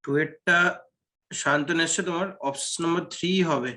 টুয়েটটা শান্তনু এসছে, তোমার option number 3 হবে।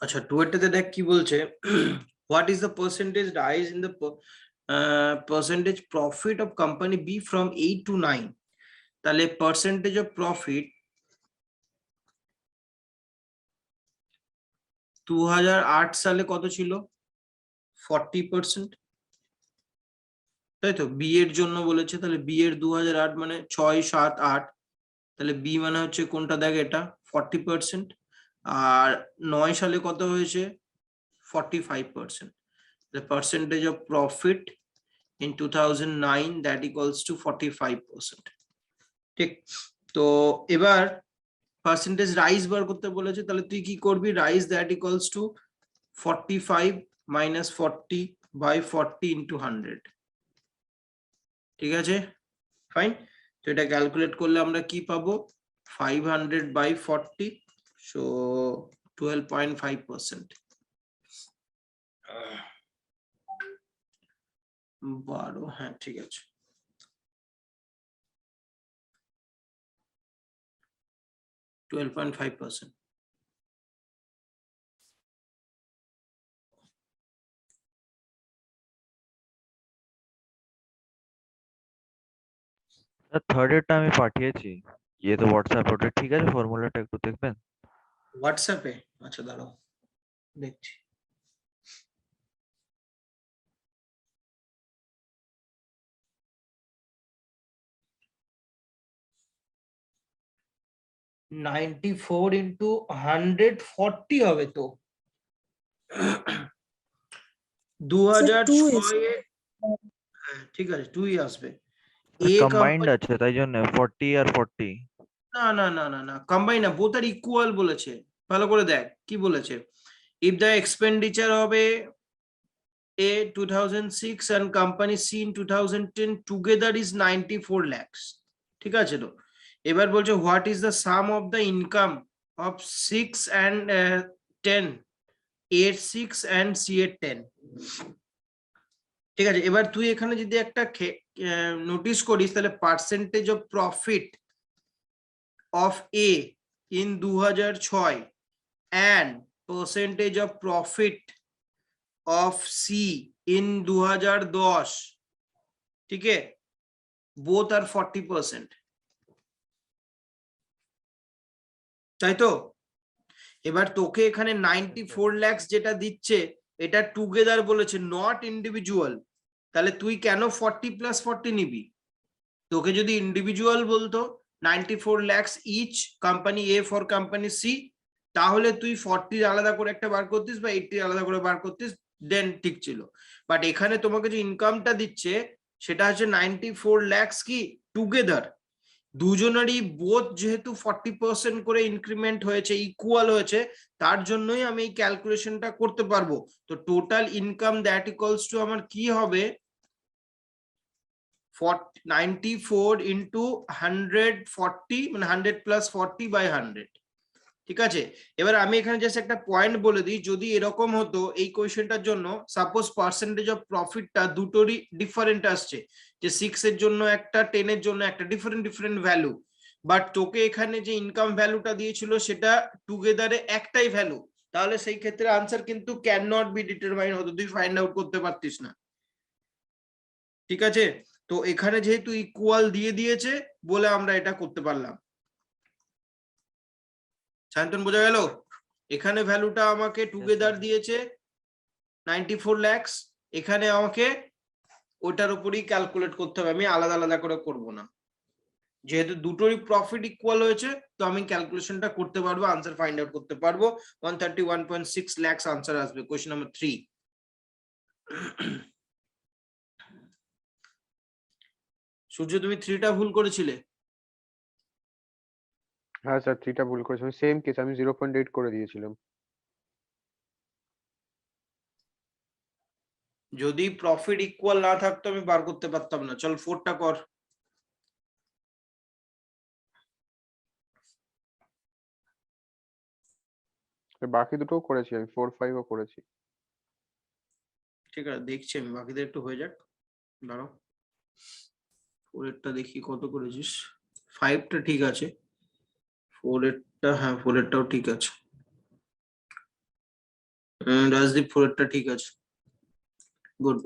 আচ্ছা, টুয়েটটাতে দেখ কি বলছে, what is the percentage rise in the percentage profit of company B from 8 to 9। তাহলে পার্সেন্টেজ অফ প্রফিট 2008 সালে কত ছিল? 40%, তাই তো? বি এর জন্য বলেছে, তাহলে বি এর 2008 মানে 6, 7, 8, তাহলে বি মানে হচ্ছে কোনটা, দেখ এটা 40%। আর 9 সালে কত হয়েছে? 45%। the percentage of profit in 2009 that equals to 45%। ঠিক, তো এবার পার্সেন্টেজ রাইজ বার করতে বলেছে, তাহলে তুই কি করবি? Rise that equals two 45 minus 40 by 40 into 100। ঠিক আছে, ফাইন। তো এটা ক্যালকুলেট করলে আমরা কি পাবো? 500 by 40, so 12.5%। 12, হ্যাঁ ঠিক আছে। Twelve point 5%। থার্ড এরটা আমি পাঠিয়েছি, ये तो व्हाट्सएप ওটা ঠিক আছে, ফর্মুলাটা একটু দেখবেন হোয়াটসঅ্যাপে? আচ্ছা দাঁড়াও, দেখছি। নাইনটি ফোর ইন্টু 140 হবে তো। 2006 ঠিক আছে, 2 আসবে। এ কম্বাইন্ড কোম্পানি, আছে তাই জন্য 40 আর 40। না না না না না, কম্বাইন না, বোথ আর ইকুয়াল বলেছে। ভালো করে দেখ কি বলেছে, ইফ দ্য এক্সপেন্ডিচার হবে A 2006 and company C in 2010 together is 94 lakhs। ঠিক আছে তো? এবার বলছে what is the some of the income of 6 and 10, A 6 and C 10। ঠিক আছে, এবার তুই এখানে যদি একটা নোটিস করিস, তাহলে percentage of profit of A in 2006 and percentage of profit of C in 2010, ঠিক আছে, বোথ আর 40%, তাই তো? এবার তোকে এখানে 94 lakhs যেটা দিচ্ছে, এটা টুগেদার বলেছে, নট ইন্ডিভিজুয়াল। তাহলে তুই কেন 40 + 40 নিবি? তোকে যদি ইন্ডিভিজুয়াল বলতো 94 lakhs each, company A for company C, তাহলে তুই 40 আলাদা করে একটা বার করতিস বা 80 আলাদা করে বার করতিস, দেন ঠিক ছিল। বাট এখানে তোমাকে যে ইনকামটা দিচ্ছে সেটা হচ্ছে 94 lakhs কি টুগেদার, দুজনেরই বোথ যেহেতু 40% করে ইনক্রিমেন্ট হয়েছে, ইকুয়াল হয়েছে, তার জন্যই আমি এই ক্যালকুলেশনটা করতে পারবো। তো total income that equals two আমার কি হবে? 94 ইন্টু 140, মানে 100 + 40 by 100। ঠিক আছে, এবার আমি এখানে জাস্ট একটা পয়েন্ট বলে দিই, যদি এরকম হতো এই কোয়েশ্চেনটার জন্য, সাপোজ পার্সেন্টেজ অফ প্রফিটটা দুটোরই ডিফারেন্ট আসছে, যে 6 এর জন্য একটা, 10 এর জন্য একটা, ডিফারেন্ট ডিফারেন্ট ভ্যালু, বাট তোকে এখানে যে ইনকাম ভ্যালুটা দিয়েছিল সেটা টুগেদারে একটাই ভ্যালু, তাহলে সেই ক্ষেত্রে আনসার কিন্তু ক্যান নট বি ডিটারমাইন হতো, তুই ফাইন্ড আউট করতে পারতিস না। ঠিক আছে, তো এখানে যেহেতু ইকুয়াল দিয়ে দিয়েছে বলে আমরা এটা করতে পারলাম। সায়ন্তন বোঝা গেল? এখানে ভ্যালুটা আমাকে টুগেদার দিয়েছে 94 lakhs, এখানে আমাকে ওটার উপরই ক্যালকুলেট করতে হবে, আমি আলাদা আলাদা করে করব না। যেহেতু দুটোরই প্রফিট ইকুয়াল হয়েছে তো আমি ক্যালকুলেশনটা করতে পারবো, আনসার ফাইন্ড আউট করতে পারবো। 131.6 lakhs আনসার আসবে কোশ্চেন নাম্বার 3। সূর্য তুমি 3টা ভুল করেছিলে। হ্যাঁ স্যার 3টা ভুল করেছি, আমি সেম কেস, আমি 0.8 করে দিয়েছিলাম। যদি প্রফিট ইকুয়াল না থাকতো আমি বার করতে পারতাম না। চল 4টা কর। বাকি দুটোও করেছি আমি, 4, 5ও করেছি। ঠিক আছে দেখছি আমি, বাকিদের একটু হয়ে যাক, দাঁড়াও। 4 দেখি কত করেছিস। 5টা ঠিক আছে, 4 হ্যাঁ 4টাও ঠিক আছে। রাজদীপ 4টা ঠিক আছে, গুড।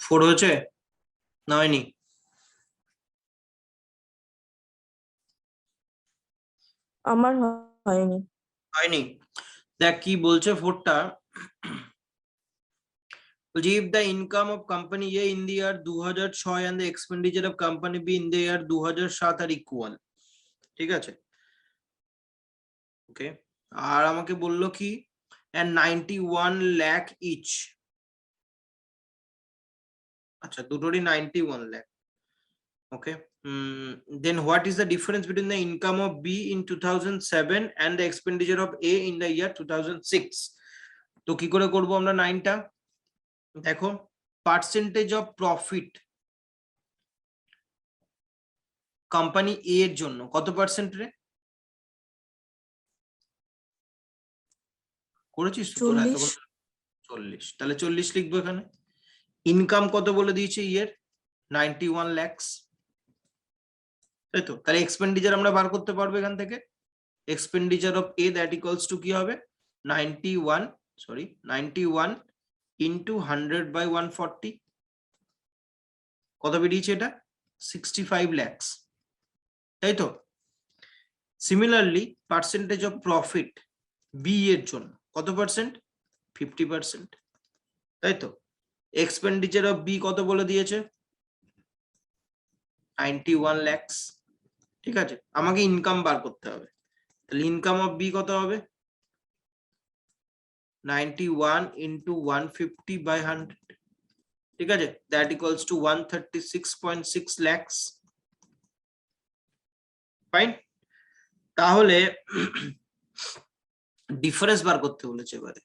ফোর হয়েছে না হয়নি? আমার হয়নি। হয়নি, দেখ কি বলছে 4টা। বলছি if the income of company A in the year 2006 and the expenditure of company B in the year 2007 are equal, ঠিক আছে? ওকে, আর আমাকে বললো কি and 91 lakh each। আচ্ছা দুটোরই 91 lakh। Okay, then what is the difference between the income of B in 2007 and the expenditure of A in the year 2006? তো কি করে করবো আমরা 9টা? দেখো পার্সেন্টেজ অফ প্রফিট কোম্পানি এ এর জন্য কত পার্সেন্ট রে করেছিস তো তোরা? 40। 40, তাহলে 40 লিখবো এখানে। ইনকাম কত বলে দিয়েছে ইয়ের? 91 lakhs, তাই তো? তাহলে এক্সপেন্ডিচার আমরা বার করতে পারবো এখান থেকে। Expenditure of A that equals two কি হবে? 91 ইন্টু 100/140, কত বেরিয়েছে এটা? 65 lakhs, তাই তো? Similarly percentage of profit B এর জন্য কত পার্সেন্ট? 50%, তাই তো? এক্সপেন্ডিচার অফ বি কত বলে দিয়েছে? 91 lakhs, ঠিক আছে? আমাকে ইনকাম বার করতে হবে, তাহলে ইনকাম অফ বি কত হবে? 91 into 150 by 100, ঠিক আছে? That equals to 136.6 lakhs. Fine. তাহলে ডিফারেন্স বার করতে বলেছে এবারে,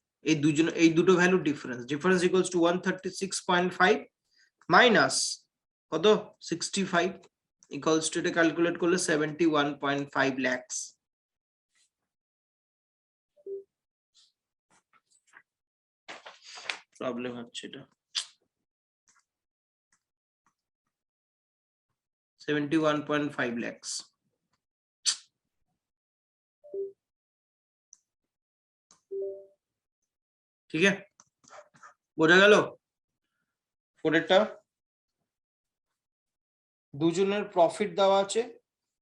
এই দুটো value difference equals to 136.5 minus কত 65 ইকুয়ালস টু, এটা ক্যালকুলেট করলে 71.5 lakhs। প্রবলেম হচ্ছে এটা, 71.5 lakhs। ঠিক আছে, বোঝা গেল? পরেরটা, দুজনের প্রফিট দেওয়া আছে,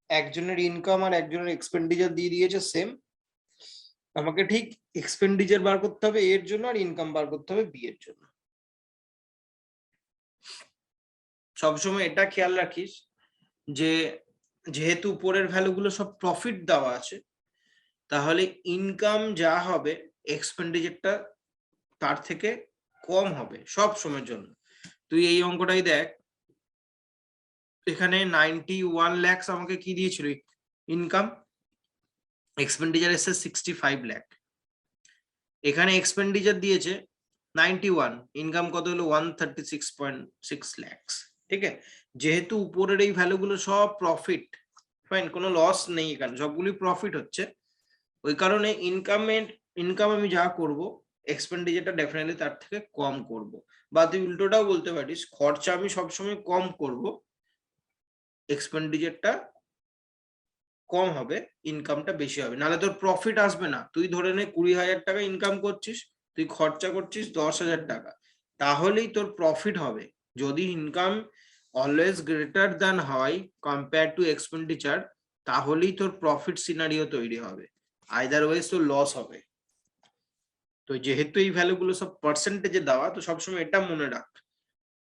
একজনের ইনকাম আর একজনের এক্সপেন্ডিচার দিয়ে দিয়েছে সেম। আমাকে ঠিক এক্সপেন্ডিচার বার করতে হবে এর জন্য আর ইনকাম বার করতে হবে বি এর জন্য। সবসময় এটা খেয়াল রাখিস যে যেহেতু উপরের ভ্যালুগুলো সব প্রফিট দেওয়া আছে, তাহলে ইনকাম যা হবে এক্সপেন্ডিচারটা তার থেকে কম হবে সব সময়ের জন্য। তুই এই অঙ্কটাই দেখ, এখানে 91 lakhs আমাকে কি দিয়েছিল ইনকাম, এক্সপেন্ডিচার এসে 65 lakh, এখানে এক্সপেন্ডিচার দিয়েছে 91, ইনকাম কত হলো 136.6 lakhs। ঠিক আছে, যেহেতু উপরের এই ভ্যালুগুলো সব প্রফিট, ফাইন, কোনো লস নেই এখানে, সবগুলি প্রফিট হচ্ছে, ওই কারণে ইনকাম আমি যা করব এক্সপেন্ডিচারটা ডেফিনেটলি তার থেকে কম করব। বা তুই উল্টোটাও বলতে পারিস, খরচা আমি সবসময় কম করব, এক্সপেন্ডিচারটা কম হবে, ইনকামটা বেশি হবে, নাহলে তোর প্রফিট আসবে না। তুই ধরে নে 20,000 টাকা ইনকাম করছিস, তুই খরচা করছিস 10,000 টাকা, তাহলেই তোর প্রফিট হবে। যদি ইনকাম অলওয়েজ গ্রেটার দ্যান হয় কম্পেয়ার টু এক্সপেন্ডিচার, তাহলেই তোর প্রফিট সিনারিও তৈরি হবে, আইদারওয়াইজ তোর লস হবে। তো যেহেতু এই ভ্যালুগুলো সব পার্সেন্টেজে দেওয়া, তো সবসময় এটা মনে রাখ,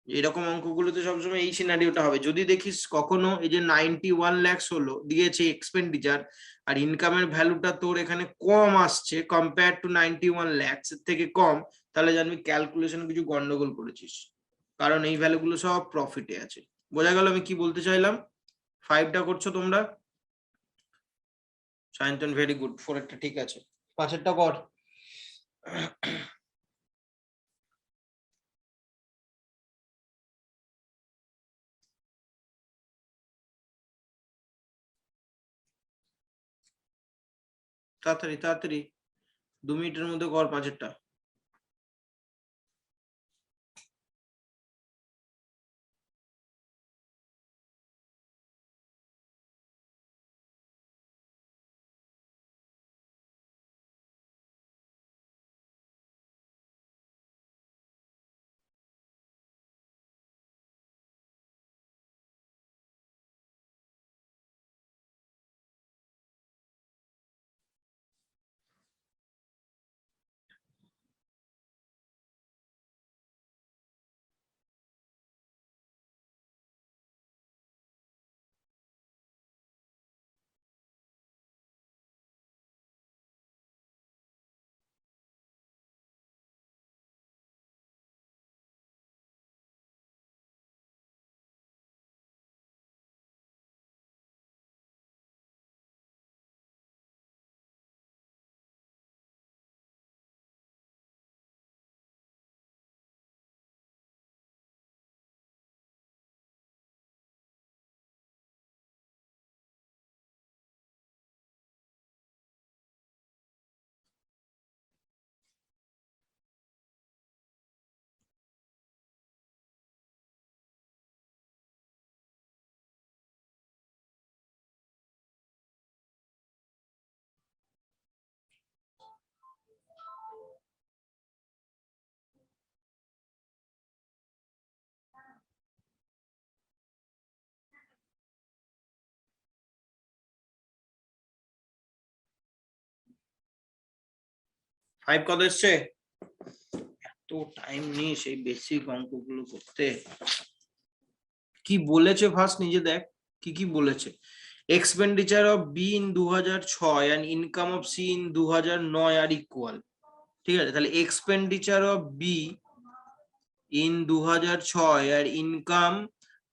এরকম অঙ্কগুলোতে সবসময় এই সিনারিওটা হবে। যদি দেখিস কখনো এই যে 91 lakhs হলো দিয়েছে এক্সপেন্ডিচার, আর ইনকামের ভ্যালুটা তোর এখানে কম আসছে কম্পেয়ার টু 91 lakhs এর থেকে কম, তাহলে জানবি ক্যালকুলেশন কিছু গন্ডগোল করেছিস, কারণ এই ভ্যালুগুলো সব প্রফিটে আছে। বোঝা গেল আমি কি বলতে চাইলাম? 5টা করছো তোমরা, সায়ন্তন ভেরি গুড, 4এরটা ঠিক আছে, 5এরটা কর। তাড়াতাড়ি তাড়াতাড়ি, 2 মিনিটের মধ্যে কর 5এরটা। ফাইভ কত এসছে? এত টাইম নিস এই বেসিক অঙ্কগুলো করতে? কি বলেছে ফার্স্ট নিজে দেখ। কি কি বলেছে, expenditure of B in 2006 and income of C in 2009 are equal. ঠিক আছে, তাহলে এক্সপেন্ডিচার অফ বি ইন 2006 আর income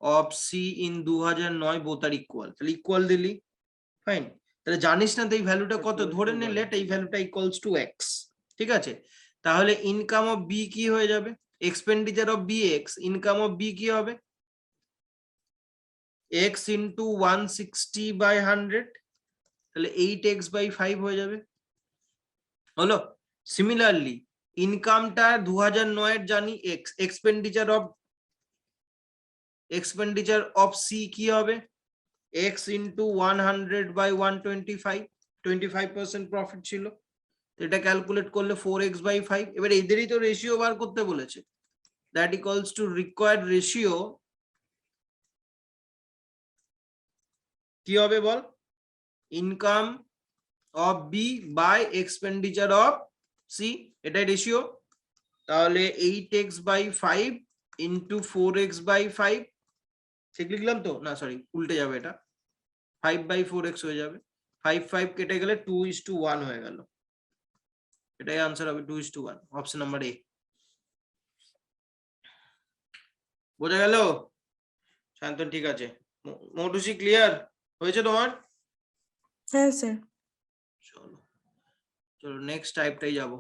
of C in 2009 both are equal, তাহলে ইকুয়াল দিলি, ফাইন। তাহলে জানিস না তো এই ভ্যালুটা কত, ধরে নে লেট এই ভ্যালুটা ইকুয়ালস টু এক্স। ঠিক আছে, তাহলে ইনকাম অফ বি কি হয়ে যাবে, expenditure of B x, income of B কি হবে x ইন্টু 160/100, তাহলে 8x/5 হয়ে যাবে, হলো। সিমিলারলি ইনকামটা 2009 এর জানি x, এক্সপেন্ডিচার অফ সি কি হবে x ইন্টু 100/125, 25% প্রফিট ছিল, তো এটা ক্যালকুলেট করলে 4x/5। এবার এদেরই তো রেশিও বার করতে বলেছে, that equals to required ratio কি হবে বল, income of B by expenditure of C, এটাই রেশিও। তাহলে 8x/5 ইন্টু 4x/5, ঠিক লিখলাম তো, না সরি উল্টে যাবে, এটা 5/4x হয়ে যাবে, 5 কেটে গেলে 2:1 হয়ে গেল, এটাই আনসার হবে 2:1, অপশন নাম্বার এ। বোঝা গেল শান্তন? ঠিক আছে, মৌটুসি ক্লিয়ার হয়েছে তোমার? হ্যাঁ স্যার। চলো চলো নেক্সট টাইপটাই যাব।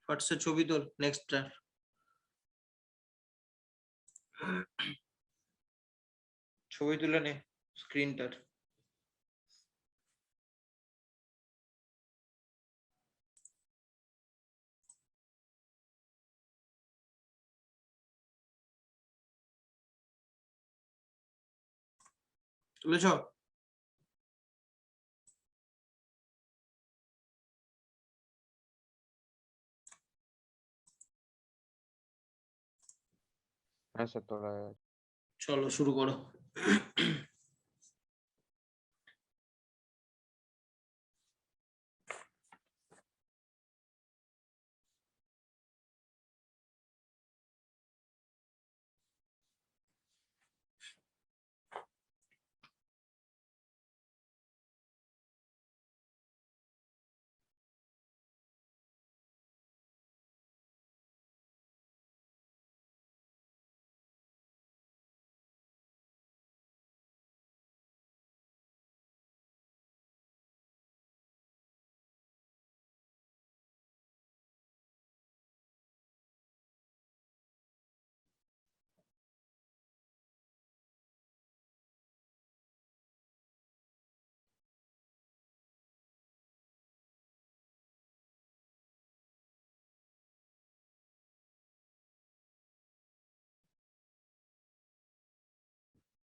ফটসে ছবি তোল নেক্সটটা, ছবি তুলে নে স্ক্রিনটার। তুলেছ? হ্যাঁ স্যার, তোলা হয়ে গেছে। চলো শুরু করো।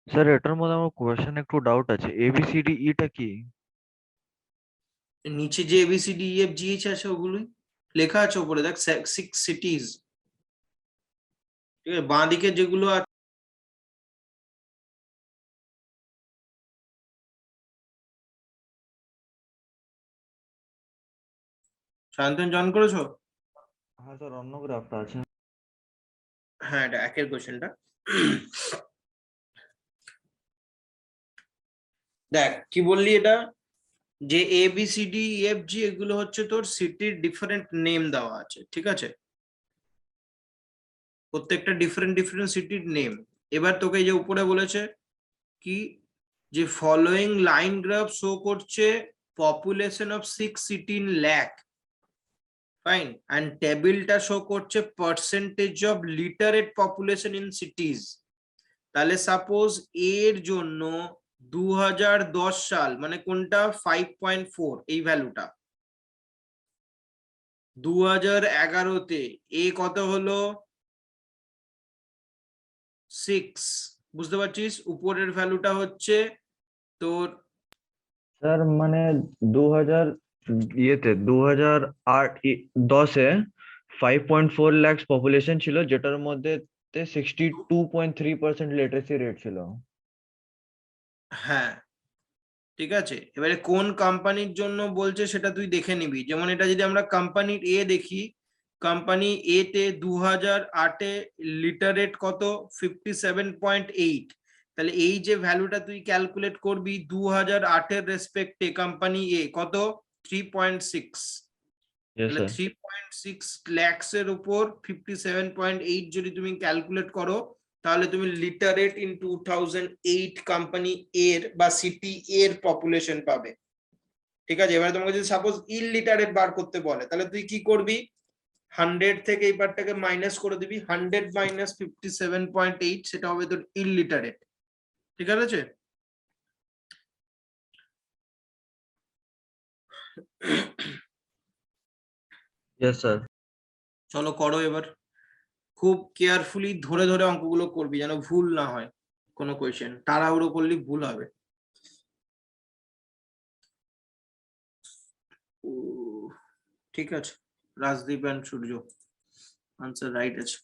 স্যার এটার মধ্যে আমার কোয়েশ্চেন একটু ডাউট আছে, ABCD টা কি? নিচে যে ABCDEFGH আছে ওগুলোই লেখা আছে উপরে, দেখ 6 সিটিজ। ঠিক আছে, বাঁ দিকে যেগুলো আছে শান্তন জয়েন করেছো? হ্যাঁ স্যার, অন্য গ্রাফটা আছে। হ্যাঁ এটা একের কোশ্চেনটা। দেখ কি বললি, এটা যে ABCDEFG এগুলো হচ্ছে তোর সিটির ডিফারেন্ট নেম দেওয়া আছে, ঠিক আছে, প্রত্যেকটা ডিফারেন্ট ডিফারেন্ট সিটির নেম। এবার তোকে এই যে উপরে বলেছে কি, যে ফলোইং লাইন গ্রাফ শো করছে population of 6 city in lakh, fine, and টেবিলটা শো করছে percentage of literate population in cities. তাহলে সাপোজ এর জন্য 2010 সাল মানে কোনটা 5.4, এই ভ্যালুটা 2011-তে এ কত হলো 6, বুঝতে পারছিস? উপরের ভ্যালুটা হচ্ছে তোর স্যার মানে 2008-10-এ 5.4 লাখ পপুলেশন ছিল, যেটার মধ্যে 62.3% লিটারেসি রেট ছিল। হ্যাঁ ঠিক আছে, এবারে কোন কোম্পানির জন্য বলছে সেটা তুই দেখে নিবি। যেমন এটা যদি আমরা কোম্পানির এ দেখি, কোম্পানি এ তে 2008-এ লিটার রেট কত 57.8, তাহলে এই যে ভ্যালুটা তুই ক্যালকুলেট করবি 2008-এর রেসপেক্টে কোম্পানি এ কত 3.6, Yes, তাহলে sir. 3.6 lakhs এর উপর 57.8 যদি তুমি ক্যালকুলেট করো, তাহলে তুমি লিটার রেট ইন 2008 কোম্পানি এর বা সিটি এর পপুলেশন পাবে। ঠিক আছে, এবারে তোমাকে যদি সাপোজ ইললিটারেট বার করতে বলে, তাহলে তুই কি করবি 100 থেকে এই পার্টটাকে মাইনাস করে দিবি, 100 মাইনাস 57.8 সেটা হবে তোর ইললিটারেট। ঠিক আছে, Yes, sir. চলো করো এবার। খুব কেয়ারফুলি ধরে ধরে অঙ্কগুলো করবি যেন ভুল না হয় কোনো কোয়েশ্চেন, তাড়াহুড়ো করলে ভুল হবে। ঠিক আছে, Rajdeep and Surya answer right আছে।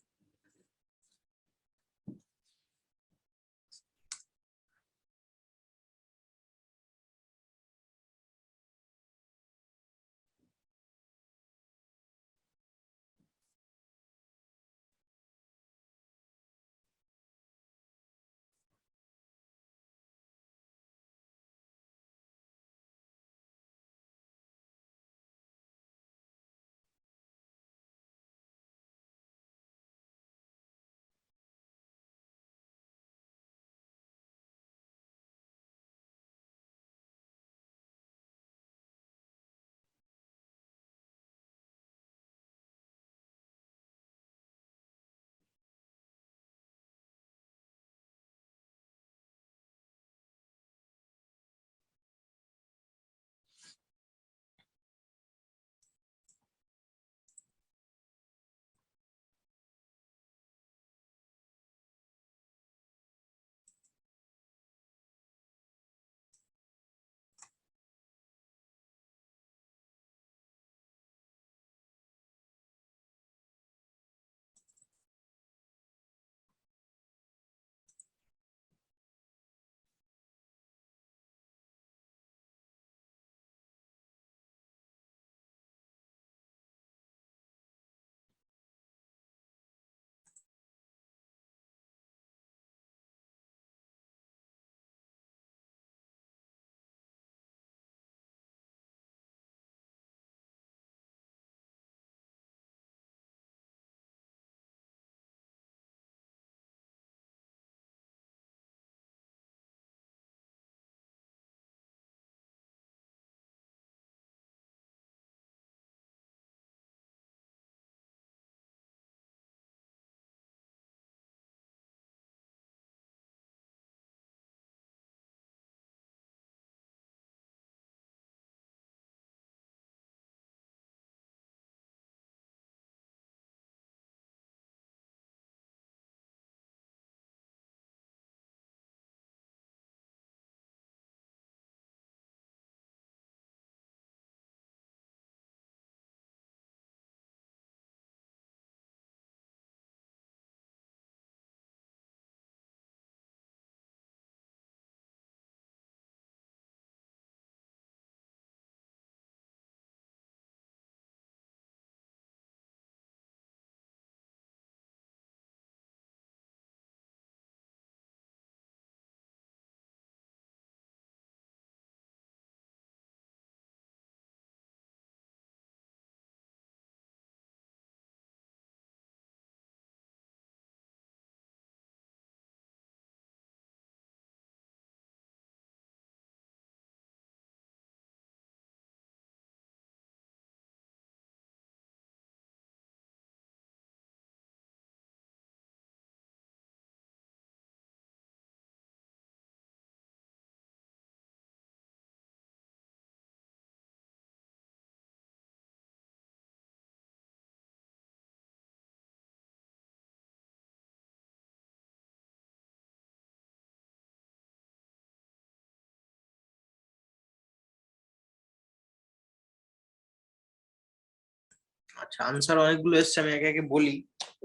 আচ্ছা, আনসার অনেকগুলো এসছে, আমি একে একে বলি।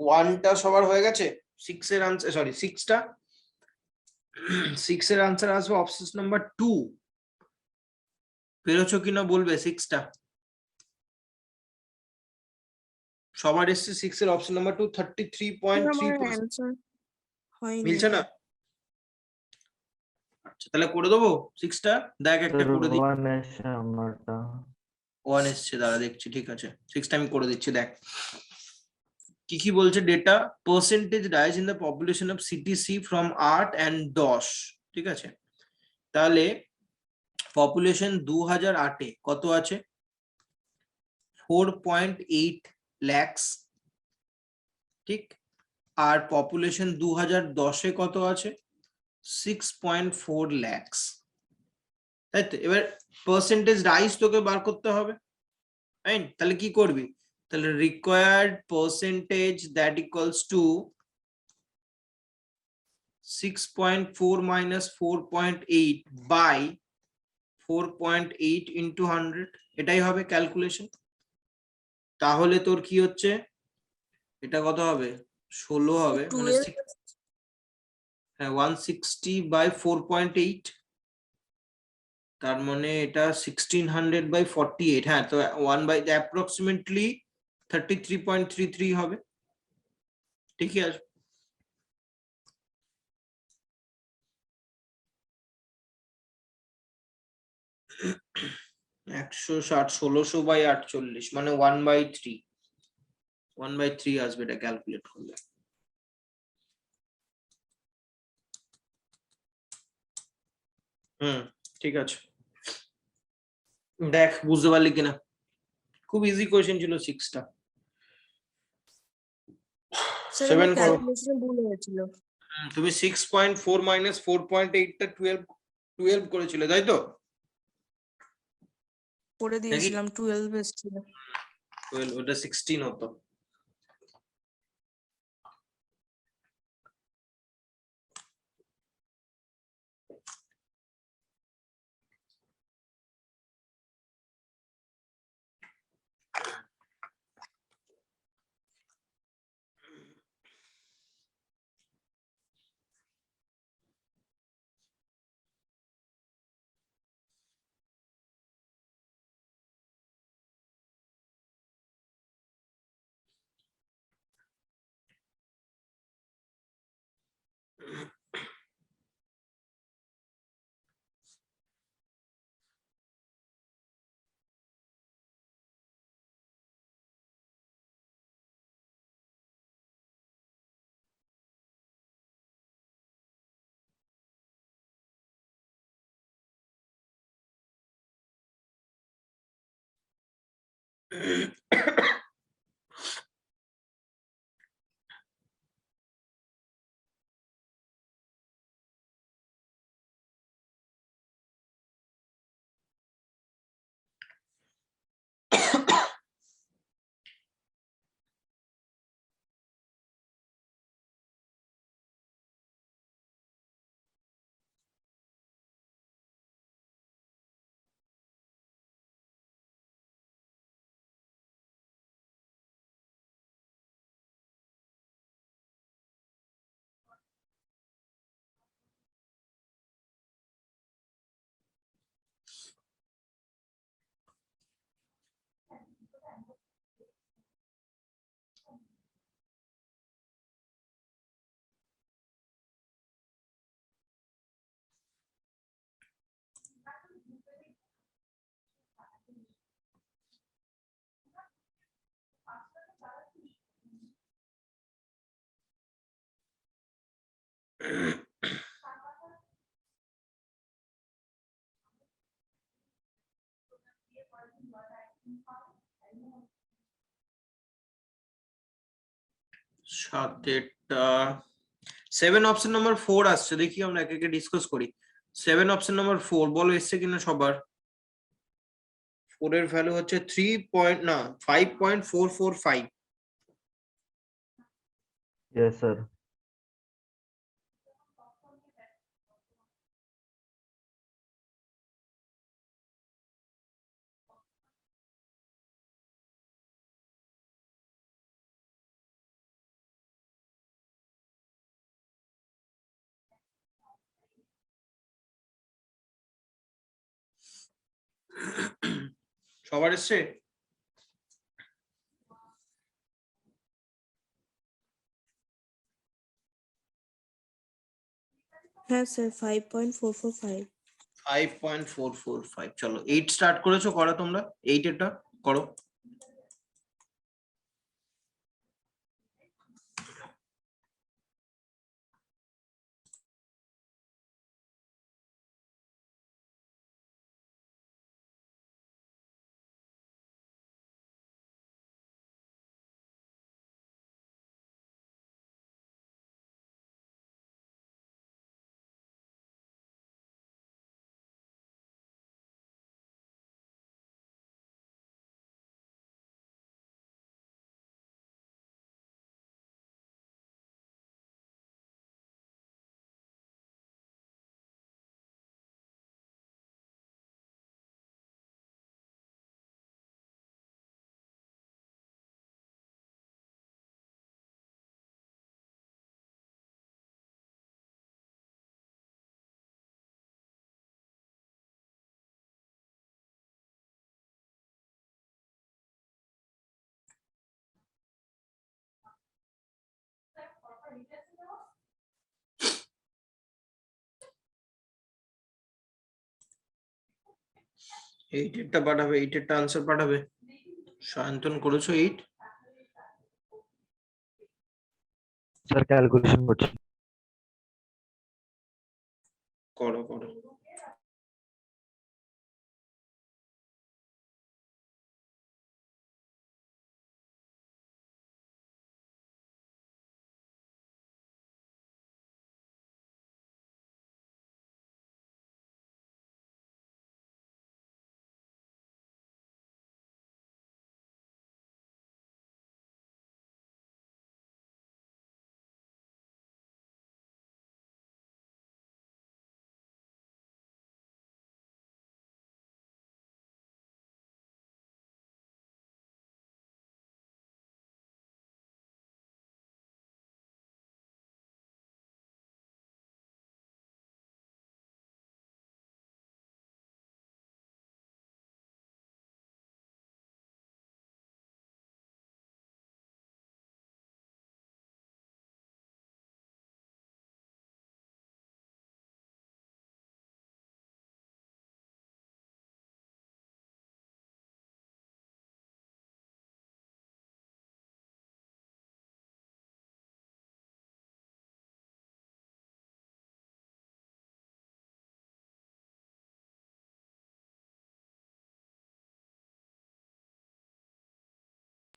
ওয়ানটা সবার হয়ে গেছে, 6 এর আনসার, সরি 6টা, 6 এর আনসার আসবে অপশন নাম্বার 2। পেরেছো কিনা বলবে 6টা, সবার এসছে 6 এর অপশন নাম্বার 2 33.3%। আমার অ্যান্সার হয়নি মিলছে না? আচ্ছা তাহলে করে দেবো 6টা, দেখ একটা করে দিই। 1 এসছে আমারটা। 1 এসছে, দাঁড়া দেখছি, ঠিক আছে 6টা আমি করে দিচ্ছি। দেখ কি কি বলছে data, percentage rise in the population of CTC from 8 and 10, ঠিক আছে। তাহলে পপুলেশন 2008-এ কত আছে? 4.8 lakhs, ঠিক। আর পপুলেশন 2010-এ কত আছে? 6.4 lakhs, তাই তো। এবার পার্সেন্টেজ রাইজ তোকে বার করতে হবে, রাইট? তাহলে কি করবি? তাহলে required percentage that equals two 6.4 minus 4.8 by 4.8 into 100, এটাই হবে ক্যালকুলেশন। তাহলে তোর কি হচ্ছে, এটা কত হবে? 16 হবে, মানে 12 হ্যাঁ 160 by 4.8, তার মানে এটা 1600 by 48। হ্যাঁ, তো 1 by অ্যাপ্রক্সিমেটলি 33.33 হবে, ঠিকই আছে। একশো ষাট 1600/48 মানে 1/3, 1/3 আসবে এটা ক্যালকুলেট করলে। ঠিক আছে, দেখ বুঝতে পারলি কিনা। খুব ইজি কোয়েশ্চেন ছিল 6টা। স্যার 7 আমার করো। ক্যালকুলেশনে ভুল হয়েছিল। তুমি 6.4 minus 4.8টা 12 করেছিলে, তাই তো? করে নাকি দিয়েছিলাম 12 এসেছিল। 12, ওটা 16 হতো। সাতেরটা 7 অপশন নাম্বার 4 আসছে, দেখি আমরা একে একে ডিসকাস করি। 7 অপশন নাম্বার 4 বলো এসছে কিনা সবার। 4 এর ভ্যালু হচ্ছে 3 পয়েন্ট না 5.445। Yes sir. সবার এসছে? হ্যাঁ স্যার 5.445 5.445 চলো 8 স্টার্ট করেছো করা তোমরা 8 এটা করো। এইট এরটা পাঠাবে, এইট এরটা আনসার পাঠাবে। সায়ন্তন করেছো 8? স্যার ক্যালকুলেশন করছি। করো করো।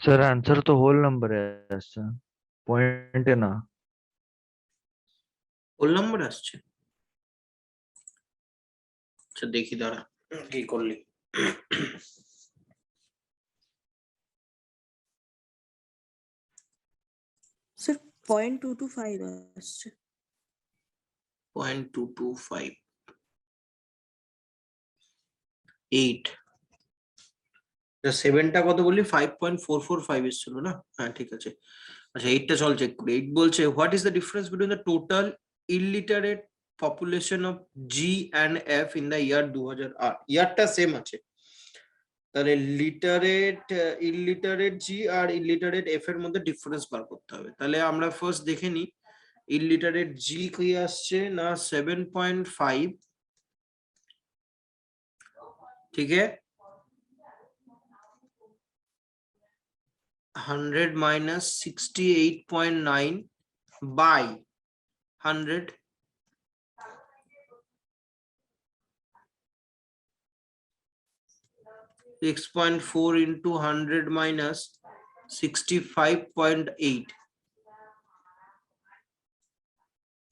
স্যার आंसर তো হোল নাম্বারে আসছে, পয়েন্টে না। হোল নাম্বার আসছে? আচ্ছা দেখি দাঁড়া কি করলি। স্যার 0.225 আসছে। 0.225 8 7টা কত বললি? 5.445 এসেছিল না? হ্যাঁ ঠিক আছে। আচ্ছা 8টা চল চেক করি। 8 বলছে what is the difference between the total illiterate population of G and F in the year 2008? ইয়ারটা সেম আছে, তাহলে লিটারেট ইলিটারেট জি আর ইলিটারেট এফ এর মধ্যে ডিফারেন্স বার করতে হবে। তাহলে আমরা ফার্স্ট দেখে নিই ইলিটারেট জি কি আসছে না 7.5, ঠিক আছে, 100 minus 68.9 by 100, 6.4 into 100 minus 65.8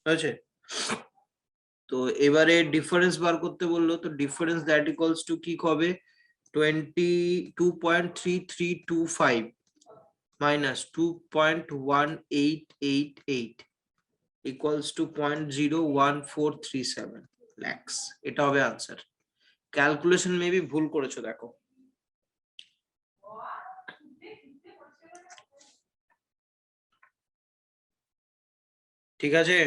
আছে। তো এবারে ডিফারেন্স বার করতে বললো, তো ডিফারেন্স দ্যাট ইকুয়ালস টু কি হবে 22.3325 minus 2.1888 equals to 0.01437 lakhs। এটা হবে আনসার। ক্যালকুলেশন মেবি ভুল করেছো দেখো। ঠিক আছে।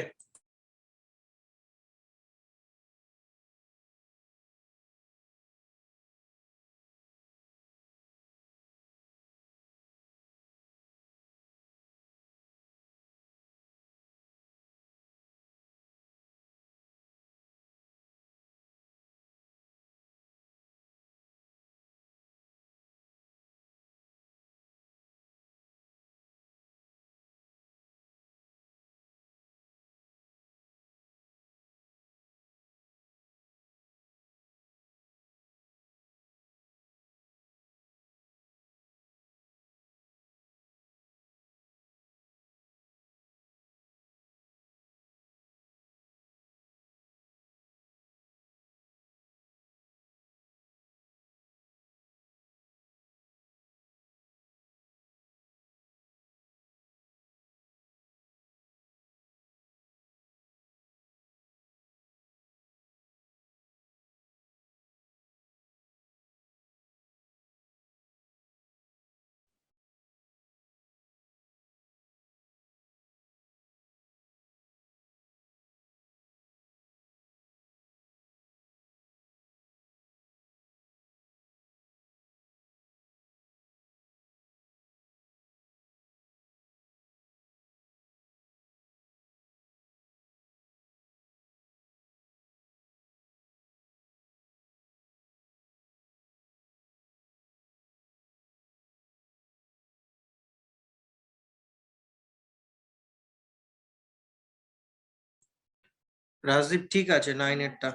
রাজদীপ ঠিক আছে 9 এরটা।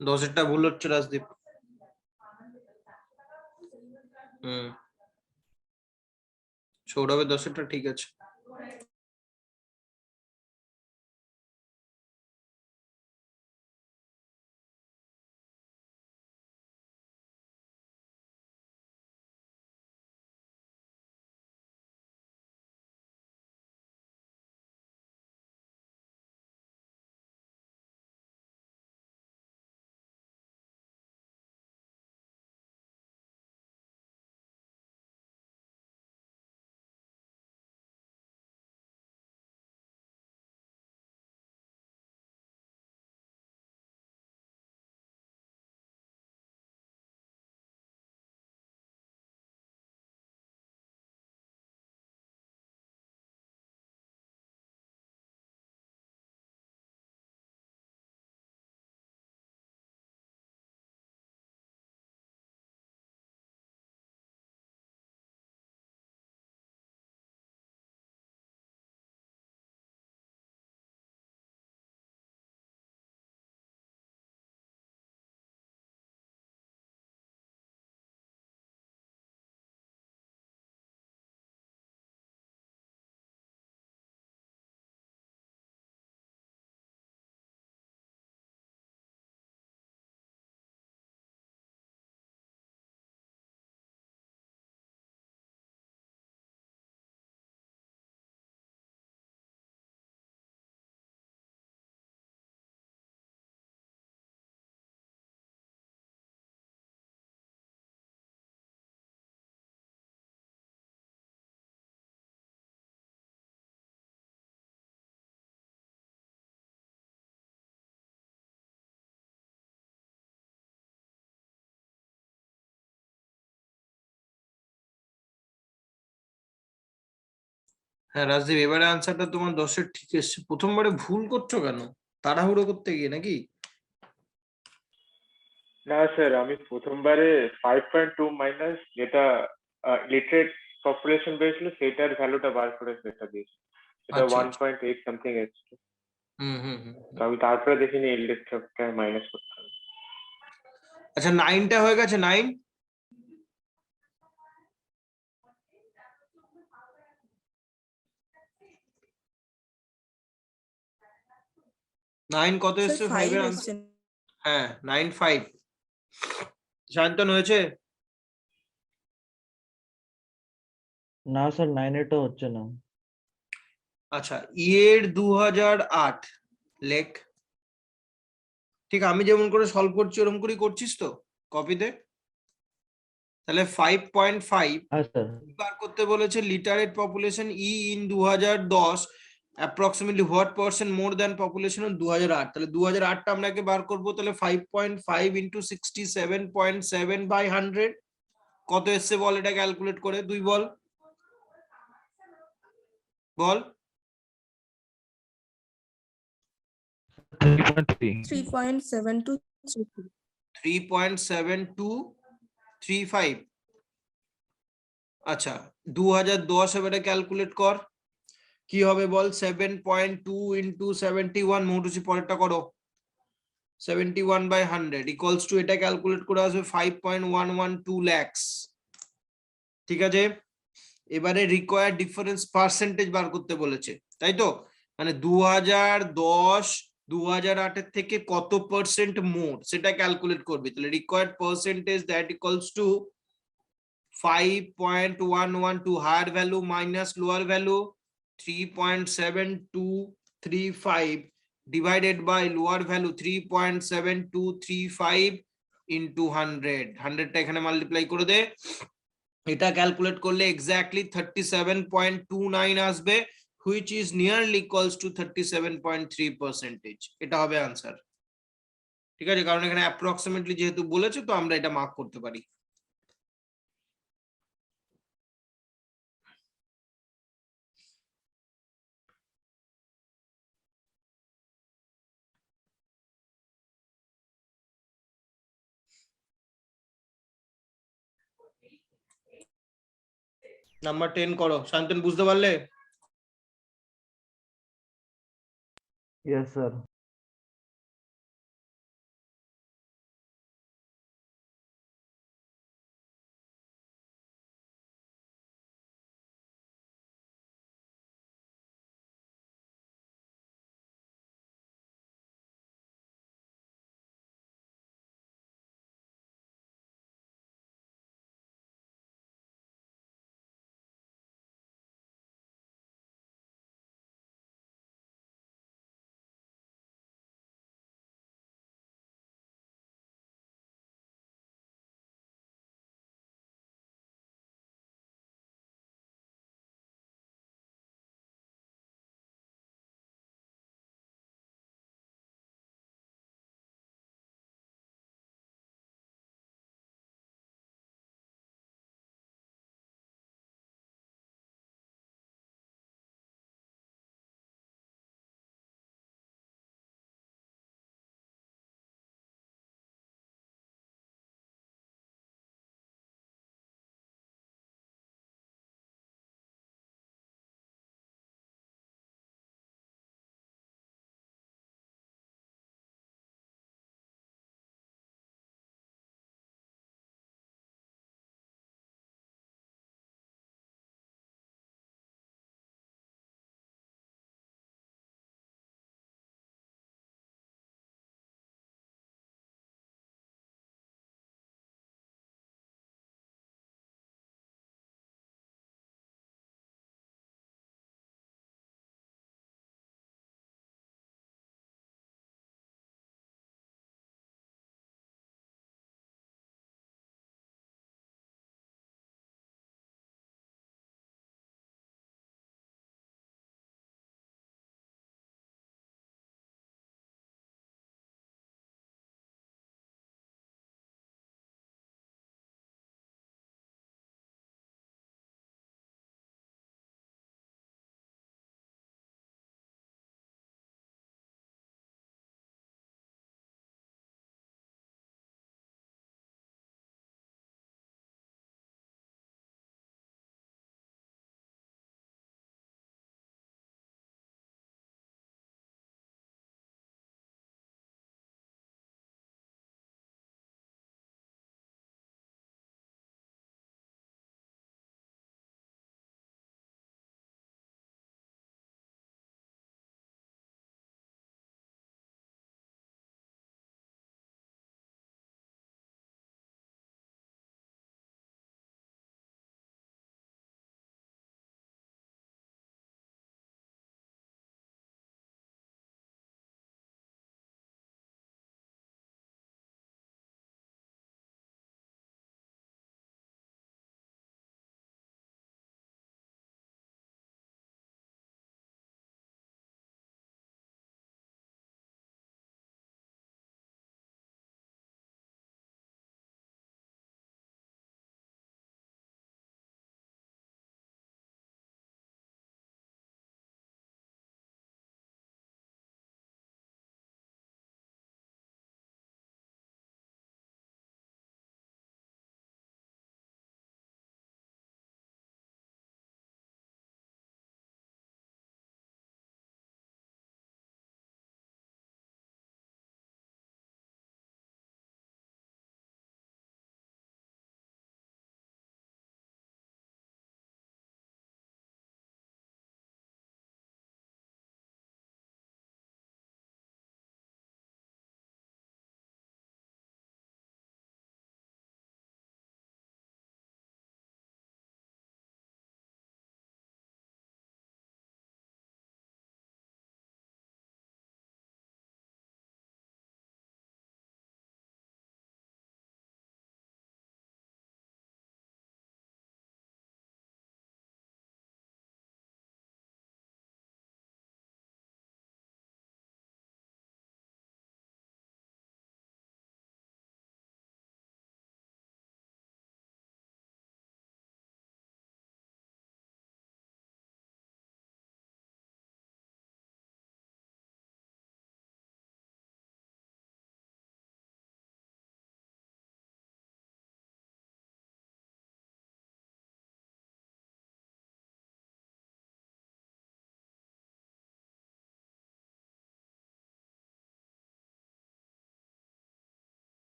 দশেরটা ভুল হচ্ছে রাজদীপ। সৌরভের দশেরটা ঠিক আছে। হ্যাঁ রাজদীপ, এবারে আনসারটা তোমার দশের ঠিক এসছে। প্রথমবারে ভুল করছো কেন, তাড়াহুড়ো করতে গিয়ে নাকি? না স্যার, আমি প্রথমবারে 5.2 মাইনাস যেটা লিটারেট পপুলেশন বেরিয়েছিল সেটার ভ্যালুটা বার করে সেটা দিয়েছি, সেটা আচ্ছা, 1.8 সামথিং এসেছিল। হুম হুম হুম। তো আমি তারপরে দেখিনি ইলেকট্রনটা মাইনাস করতে হবে। আচ্ছা 9টা হয়ে গেছে। 9 কত স্যার এসছে 5 5 এর আনসার? এসছে। হ্যাঁ 9 5 শান্তনু হয়েছে? না স্যার 9 এটা হচ্ছে না। আচ্ছা ইয়ের 2008 লেখ। ঠিক আমি যেমন করে সলভ করছি ওরকম করেই করছিস তো কপিতে? তাহলে 5.5 হ্যাঁ স্যার। বার করতে বলেছে literate population E in 2010 approximately what percent more than population in 2008। তাহলে 2008টা আমরাকে বার করব। তাহলে 5.5 ইন্টু 67.7 বাই 100 কত এসছে বল, এটা ক্যালকুলেট করে তুই বল বল। 3.3। 3.7233। 3.7235। আচ্ছা 2010 এবারে ক্যালকুলেট কর কি হবে বল। 7.2 ইন্টু 71, মোটুসি পরেরটা করো। 71 বাই 100 ইকুয়ালস টু, এটা ক্যালকুলেট করে আসবে 5.112 lakhs। ঠিক আছে, এবারে রিকোয়ার্ড ডিফারেন্স পার্সেন্টেজ বার করতে বলেছে, তাই তো? মানে 2010 2008 এর থেকে কত পার্সেন্ট মোর সেটা ক্যালকুলেট করবে, তাহলে required percentage that equals to 5.112 higher value minus lower value 3.7235 divided by lower value 3.7235 into 100 টা এখানে মাল্টিপ্লাই করে দে, এটা ক্যালকুলেট করলে এক্স্যাক্টলি 37.29 আসবে, which is nearly equals to 37.3%, এটা হবে आंसर। ঠিক আছে, কারণ এখানে অ্যাপ্রক্সিমেটলি যেহেতু বলেছে তো আমরা এটা মার্ক করতে পারি। নাম্বার 10 করো, শান্তনু বুঝতে পারলে? Yes, sir.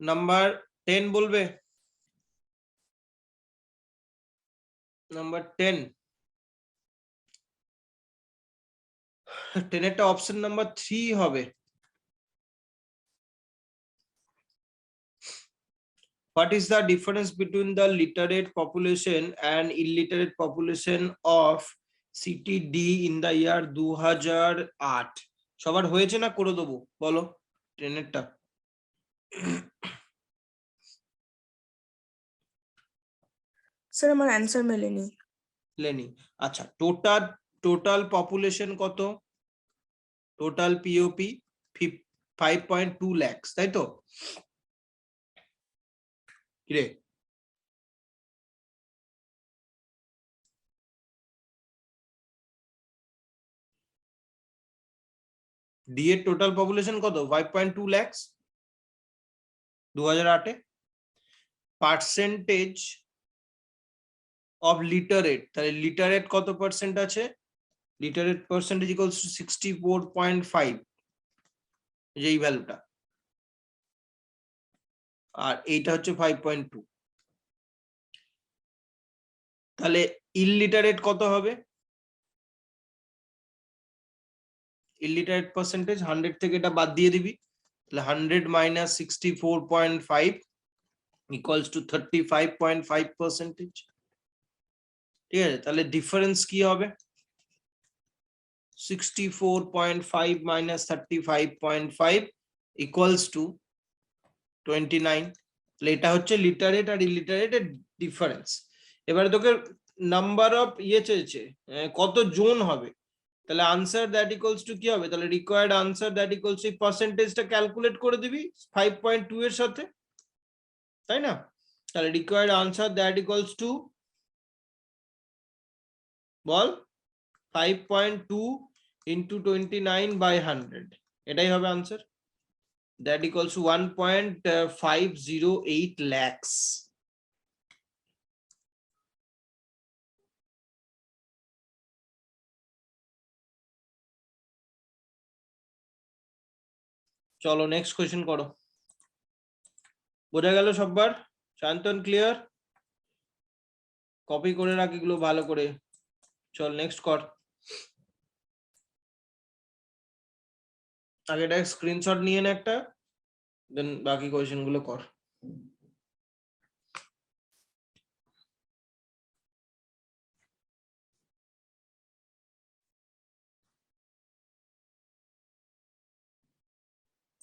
নাম্বার 10 বলবে, নাম্বার 10, 10 একটা অপশন নাম্বার 3 হবে। What is the difference between the literate population and illiterate population of CTD in the year 2008? সবার হয়েছে না করে দেবো বলো 10 এরটা? স্যার আমার অ্যান্সার মেলেনি। লেনি, আচ্ছা টোটাল পপুলেশন কত? টোটাল পিওপি 5.2 lakhs, তাই তো? কিরে ডি এর টোটাল পপুলেশন কত? 5.2 lakhs 2008 A. Percentage of literate, তাহলে লিটারেট কত পার্সেন্ট আছে? লিটারেট পার্সেন্টেজ ইকুয়ালস টু 64.5, এই ভ্যালুটা, আর এইটা হচ্ছে 5.2। তাহলে ইললিটারেট কত হবে? ইললিটারেট পার্সেন্টেজ 100 থেকে এটা বাদ দিয়ে দিবি, তাহলে 100 মাইনাস 64.5 ইকুয়ালস টু 35.5%। ঠিক আছে, তাহলে ডিফারেন্স কি হবে? 64.5 মাইনাস 35.5 ইকুয়ালস টু 29। তাহলে এটা হচ্ছে লিটারেট আর ইলিটারেটের ডিফারেন্স। এবারে তোকে নাম্বার অফ চেয়েছে, কত জন হবে, তাহলে আনসার দ্যাট ইকুয়ালস টু কি হবে? তাহলে রিকোয়ার্ড আনসার দ্যাট ইকুয়ালস এই পার্সেন্টেজটা ক্যালকুলেট করে দিবি 5.2 এর সাথে, তাই না? তাহলে required answer that equals to, বল, 5.2 ইন্টু 29 বাই 100, এটাই হবে answer. That equals to 1.508 lakhs। চলো নেক্সট কোয়েশ্চেন করো। বোঝা গেল সববার? শান্তন ক্লিয়ার? কপি করে রাখ এগুলো ভালো করে। চল নেক্সট কর। আগে এটা স্ক্রিনশট নিয়ে নে একটা, দেন বাকি কোয়েশ্চেন গুলো কর।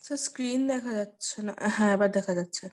স্যার স্ক্রিন দেখা যাচ্ছে না, হ্যাঁ এবার দেখা যাচ্ছে।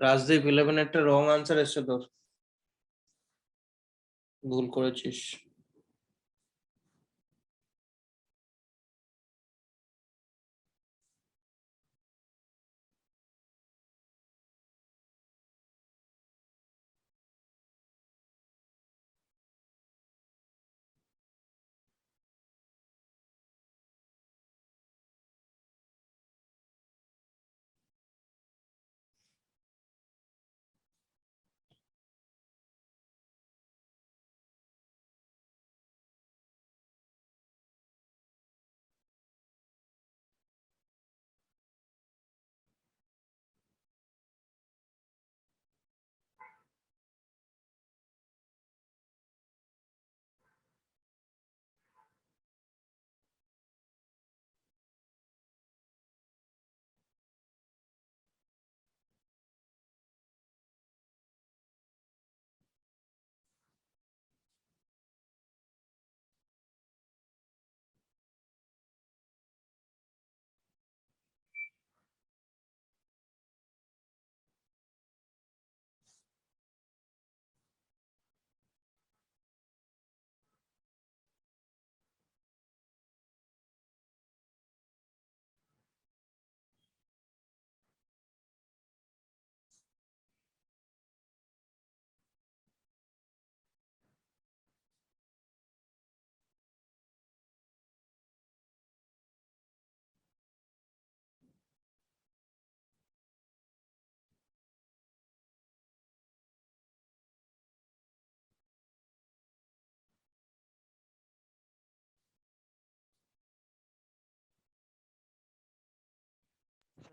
রাজদীপ 11 একটা রং আনসার এসছে তোর, ভুল করেছিস।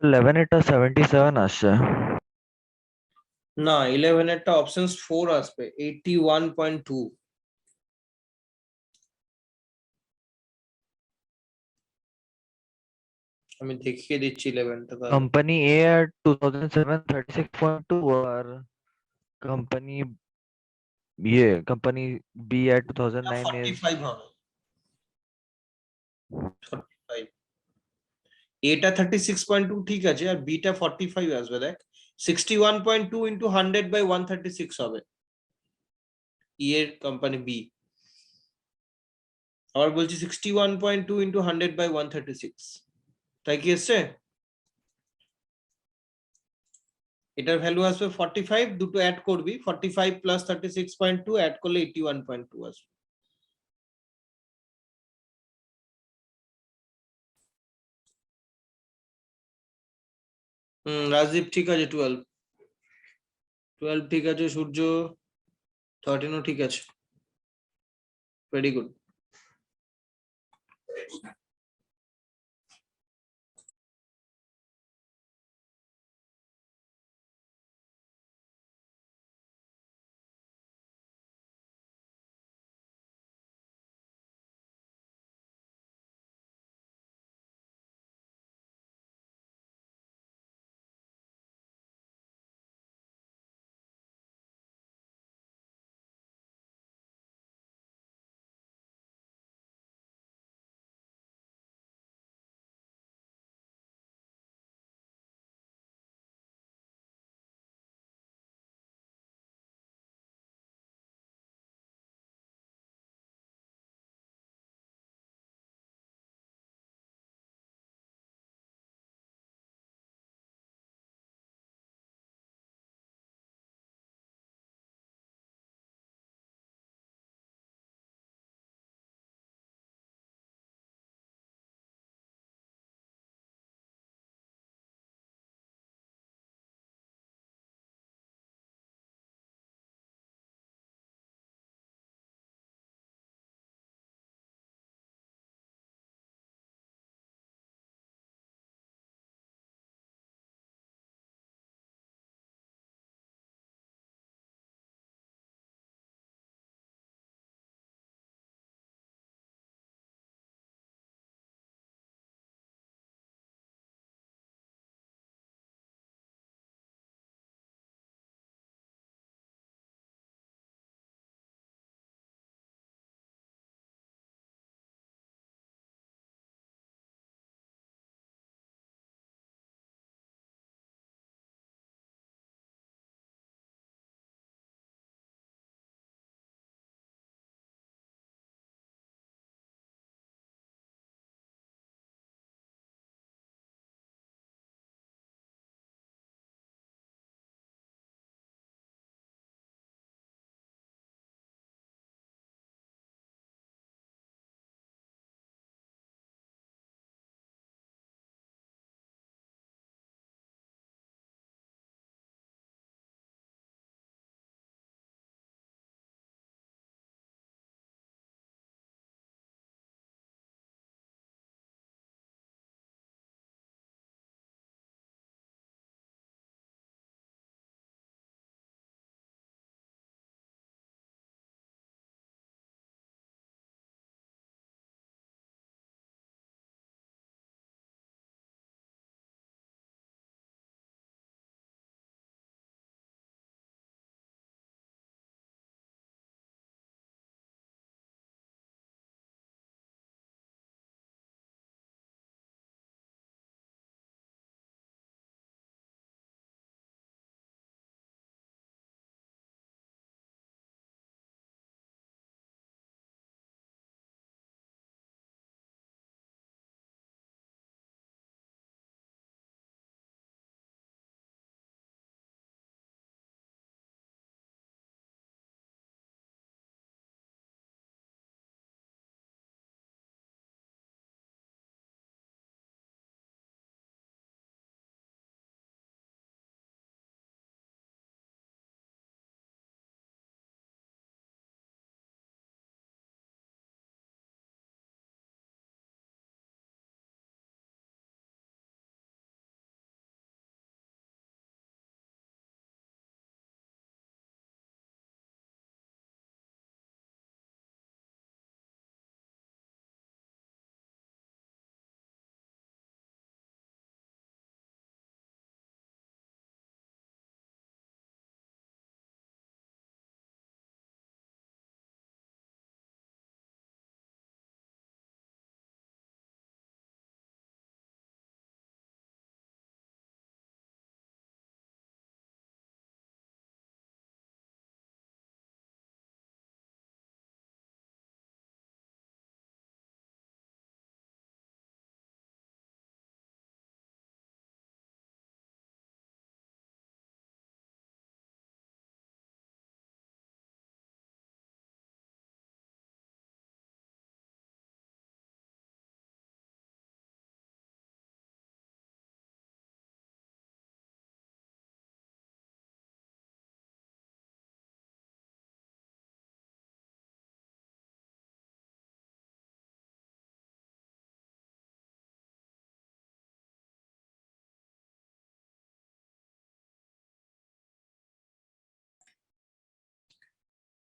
ইলেভেন এটা 77 আসছে। না, 11 এরটা অপশন 4 আসবে, 81.2। আমি দেখিয়ে দিচ্ছি 11টা তাহলে। कंपनी ए at 2007 36.2 और company company B at 2009 is 45 হবে, 45। এটা 36.2 ঠিক আছে, আর বিটা 45 আসবে। দেখ 61.2 ইন্টু 100/136 হবে ই এর কোম্পানি বি। আবার বলছি 61.2 ইন্টু 100/136, তাই কি এসছে? এটার ভ্যালু আসবে 45, দুটো অ্যাড করবি, 45 প্লাস 36.2 অ্যাড করলে 81.2 আসবে। রাজদীপ ঠিক আছে, 12 ঠিক আছে, সূর্য 13ও ঠিক আছে, ভেরি গুড।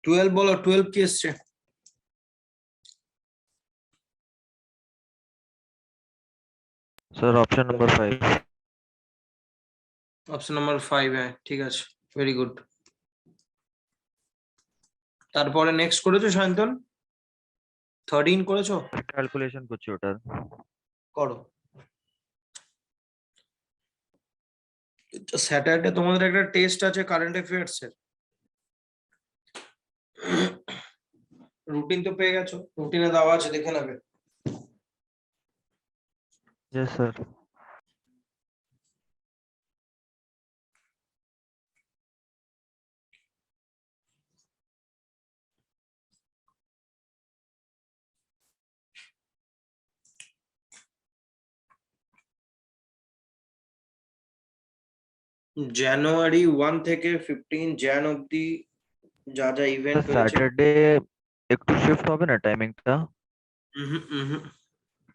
12 বলো, 12 কি এসছে? Sir option number 5। Option number 5, হ্যাঁ ঠিক আছে, ভেরি গুড। তারপরে নেক্সট করেছো সায়ন্তন? 13 করেছো? ক্যালকুলেশন করছি ওটার। করো। স্যাটারডে তোমাদের একটা টেস্ট আছে কারেন্ট অ্যাফেয়ার্স এর, রুটিন তো পেয়ে গেছো, রুটিনে দেওয়া আছে, দেখে নেবে। Yes sir. জানুয়ারি 1 থেকে 15 jan অব্দি যা যা ইভেন্ট হয়েছে। স্যাটারডে একটু শিফট হবে না টাইমিংটা?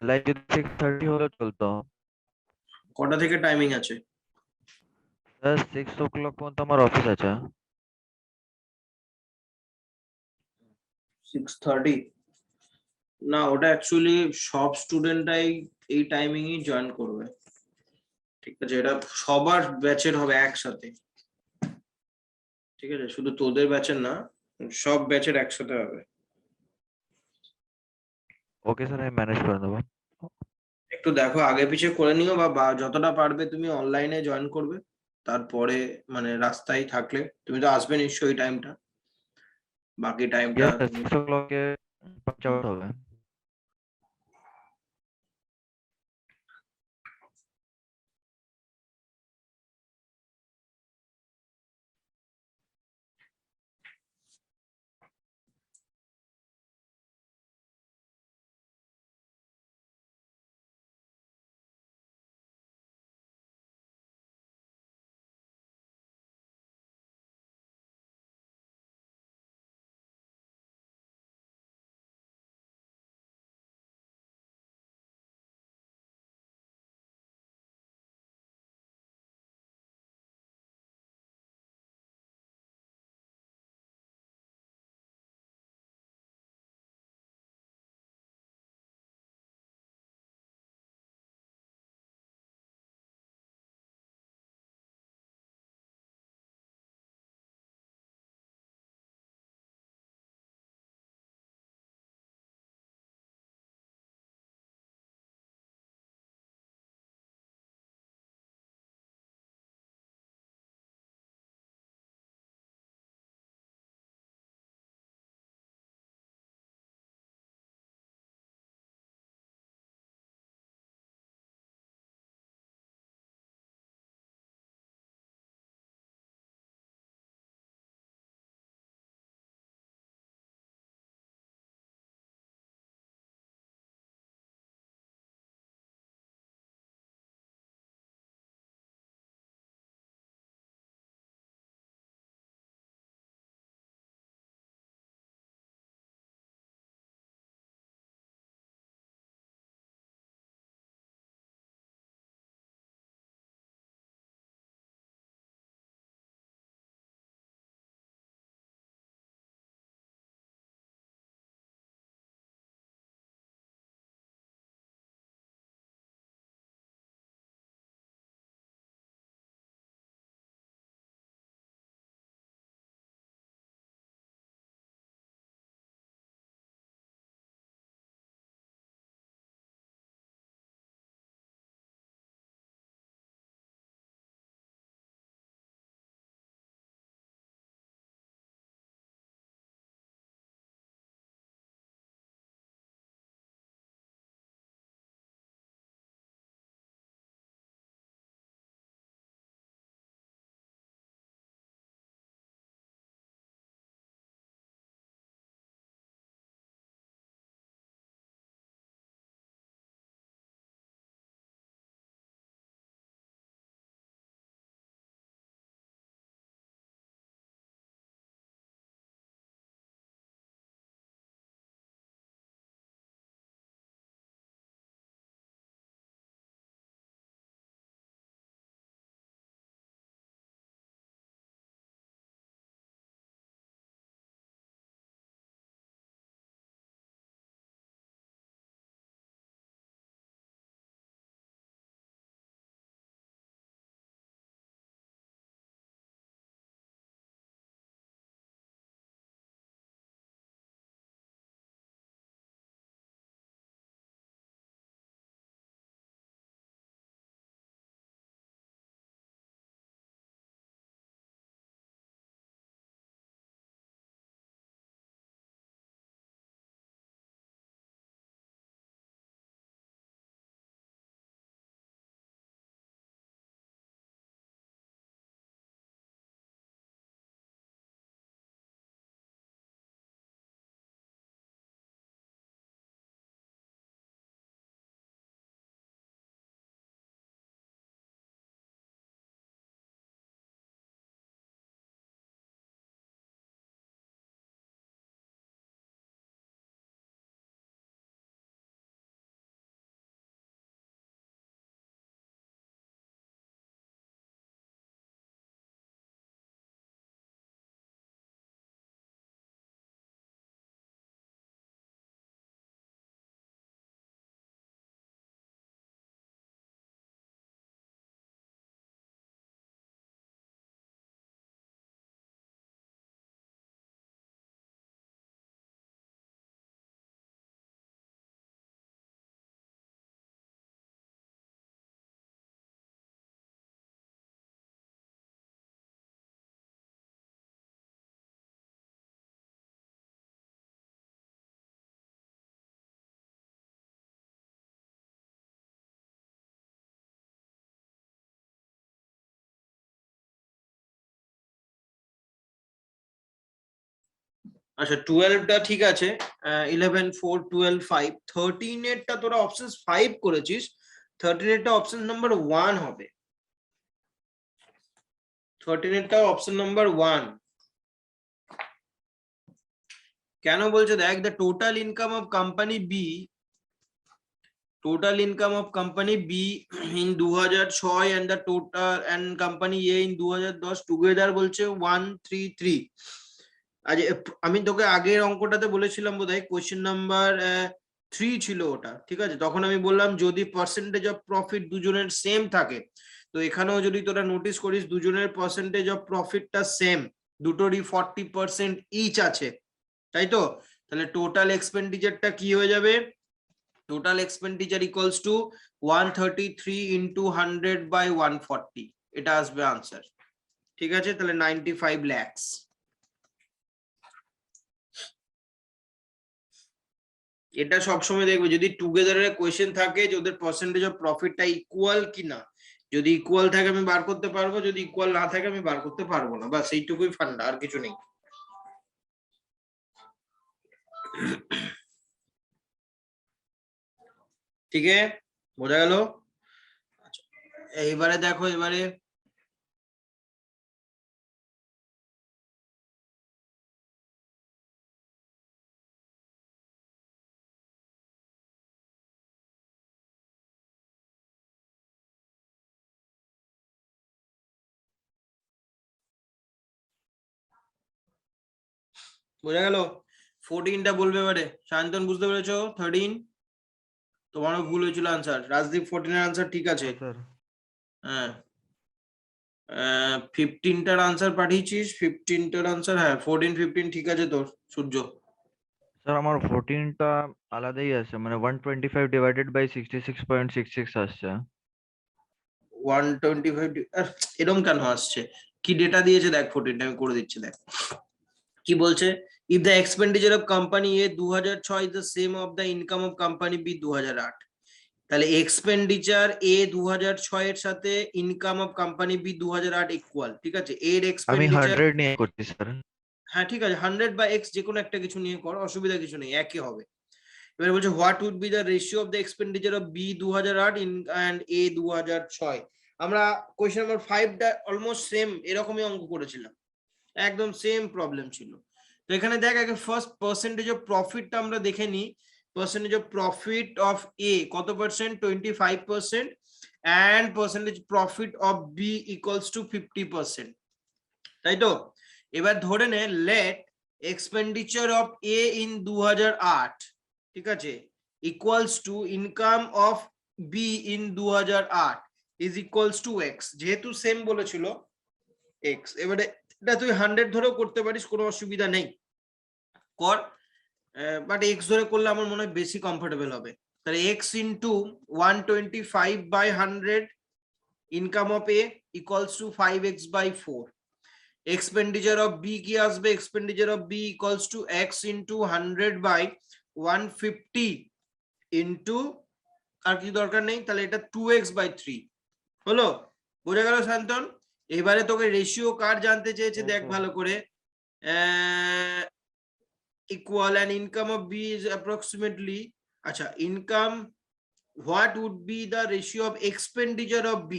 লাইক যদি 6:30 হলে চলতো। কটা থেকে টাইমিং আছে? স্যার 6 o'clock পর্যন্ত আমার অফিস আছে। 6:30? না, ওটা অ্যাকচুয়ালি সব স্টুডেন্টরাই এই টাইমিংই জয়েন করবে, ঠিক আছে? এটা সবার ব্যাচের হবে একসাথে, ঠিক আছে? শুধু তোদের ব্যাচের না, সব ব্যাচের একসাথে হবে। ওকে স্যার, আমি ম্যানেজ করে নেবো। একটু দেখো আগে পিছে করে নিও, বা যতটা পারবে তুমি অনলাইনে জয়েন করবে, তারপরে মানে রাস্তায় থাকলে তুমি তো আসবে নিশ্চয়ই টাইমটা, বাকি টাইমটা ইয়েস স্যার, তুমি 6 o'clock এ পৌঁছাতে হবে। আচ্ছা 12টা ঠিক আছে, 11 4 12 5, 13 এরটা তোরা অপশন 5 করেছিস, 13 এরটা অপশন নাম্বার 1 হবে, 13 এরটা অপশন নাম্বার 1। কেন বলছে দেখ, the total income of company B, total income of company B in 2006 and the total and company A in 2010 together বলছে 133। আজ আমি তোকে আগের অঙ্কটাতে বলেছিলাম বোধহয় কোশ্চেন নাম্বার 3 ছিল ওটা, ঠিক আছে, তখন আমি বললাম যদি পার্সেন্টেজ অফ প্রফিট দুজনের সেম থাকে, তো এখানেও যদি তোরা নোটিস করিস দুজনের পার্সেন্টেজ অফ প্রফিটটা সেম, দুটোরই 40% ইচ আছে, তাই তো, তাহলে টোটাল এক্সপেন্ডিচারটা কি হয়ে যাবে, total expenditure equals to 133 into 100 by 140, এটা আসবে আনসার, ঠিক আছে, তাহলে 95 lakhs। এটা সবসময় দেখবে যদি টুগেদারের কোয়েশ্চেন থাকে যে ওদের পার্সেন্টেজ অফ প্রফিটটা ইকুয়াল কিনা, যদি ইকুয়াল থাকে আমি বার করতে পারবো, যদি ইকুয়াল না থাকে আমি বার করতে পারবো না, বাস এইটুকুই ফান্ডা, আর কিছু নেই। ঠিক আছে, বোঝা গেল? আচ্ছা এইবারে দেখো, এবারে বোঝা গেল? 14টা বলবে এবারে, শান্তন বুঝতে পেরেছো? 13 তোমারও ভুল হয়েছিল আনসার, রাজদীপ 14 এর আনসার ঠিক আছে, স্যার হ্যাঁ 15টার আনসার পাঠিয়েছিস, 15টার আনসার, হ্যাঁ 14 15 ঠিক আছে তোর সূর্য। স্যার আমার 14টা আলাদাই আছে, মানে 125 ডিভাইডেড বাই 66.66 আসছে। 125 এরকম কেন আসছে, কি ডেটা দিয়েছে দেখ, 14টা আমি করে দিচ্ছি দেখ কি বলছে, if the expenditure of company A 2006 is the same of the income of company B 2008, তাহলে এক্সপেন্ডিচার এ 2006 এর সাথে income of company B 2008 equal, ঠিক আছে, এর আমি এক্সপেন্ডিচার, 100 নিয়ে করছি স্যার। হ্যাঁ ঠিক আছে 100 বা এক্স যে কোনো একটা কিছু নিয়ে কর, অসুবিধা কিছু নেই, একই হবে। এবারে বলছে what would be the ratio of the expenditure of B 2008 in and A 2006। আমরা কোয়েশ্চেন নাম্বার 5টা অলমোস্ট সেম এরকমই অঙ্ক করেছিলাম, একদম সেম প্রবলেম ছিল। তো এখানে দেখ আগে ফার্স্ট পার্সেন্টেজ অফ প্রফিটটা আমরা দেখে নিই, percentage of profit of A কত percent, 25%, and percentage profit of B equals to 50%, তাই তো। এবার ধরে নে let expenditure of A in 2008, ঠিক আছে, equals to income of B in 2008 is equals to x, যেহেতু সেম বলেছিল এক্স, এবারে এটা তুই 100 ধরেও করতে পারিস, কোনো অসুবিধা নেই, কর, বাট এক্স ধরে করলে আমার মনে হয় বেশি কমফোর্টেবল হবে। তাহলে x into 125 by 100 income of A equals to 5x by 4, expenditure of B কি আসবে, expenditure of B equals to x into 100 by 150 into, আর কি দরকার নেই, তাহলে এটা 2x বাই 3 হলো, বোঝা গেল শান্তন? এবারে তোকে রেশিও কার জানতে চেয়েছে দেখ ভালো করে, equal and income of B is approximately, আচ্ছা income, what would be the ratio of expenditure of B,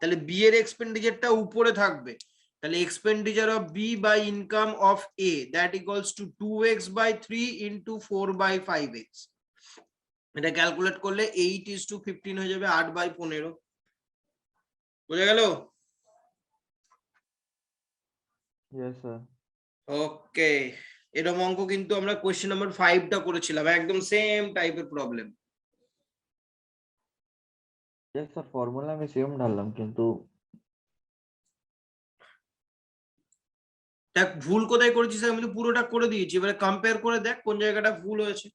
তাহলে B এর এক্সপেন্ডিচারটা উপরে থাকবে, তাহলে expenditure of B by income of A that equals to 2x by 3 into 4 by 5x, এটা calculate করলে 8:15 হয়ে যাবে, 8/15, বুঝা গেল? Yes sir. ওকে, এরকম অঙ্ক কিন্তু আমরা কোয়েশ্চেন নাম্বার 5টা করেছিলাম, একদম সেম টাইপের প্রবলেম। ইয়েস স্যার, ফর্মুলা আমি সেম ঢাললাম কিন্তু দেখ ভুল কোথায় করেছিস, আমি তো পুরোটা করে দিয়েছি, এবারে কম্পেয়ার করে দেখ কোন জায়গাটা ভুল হয়েছে।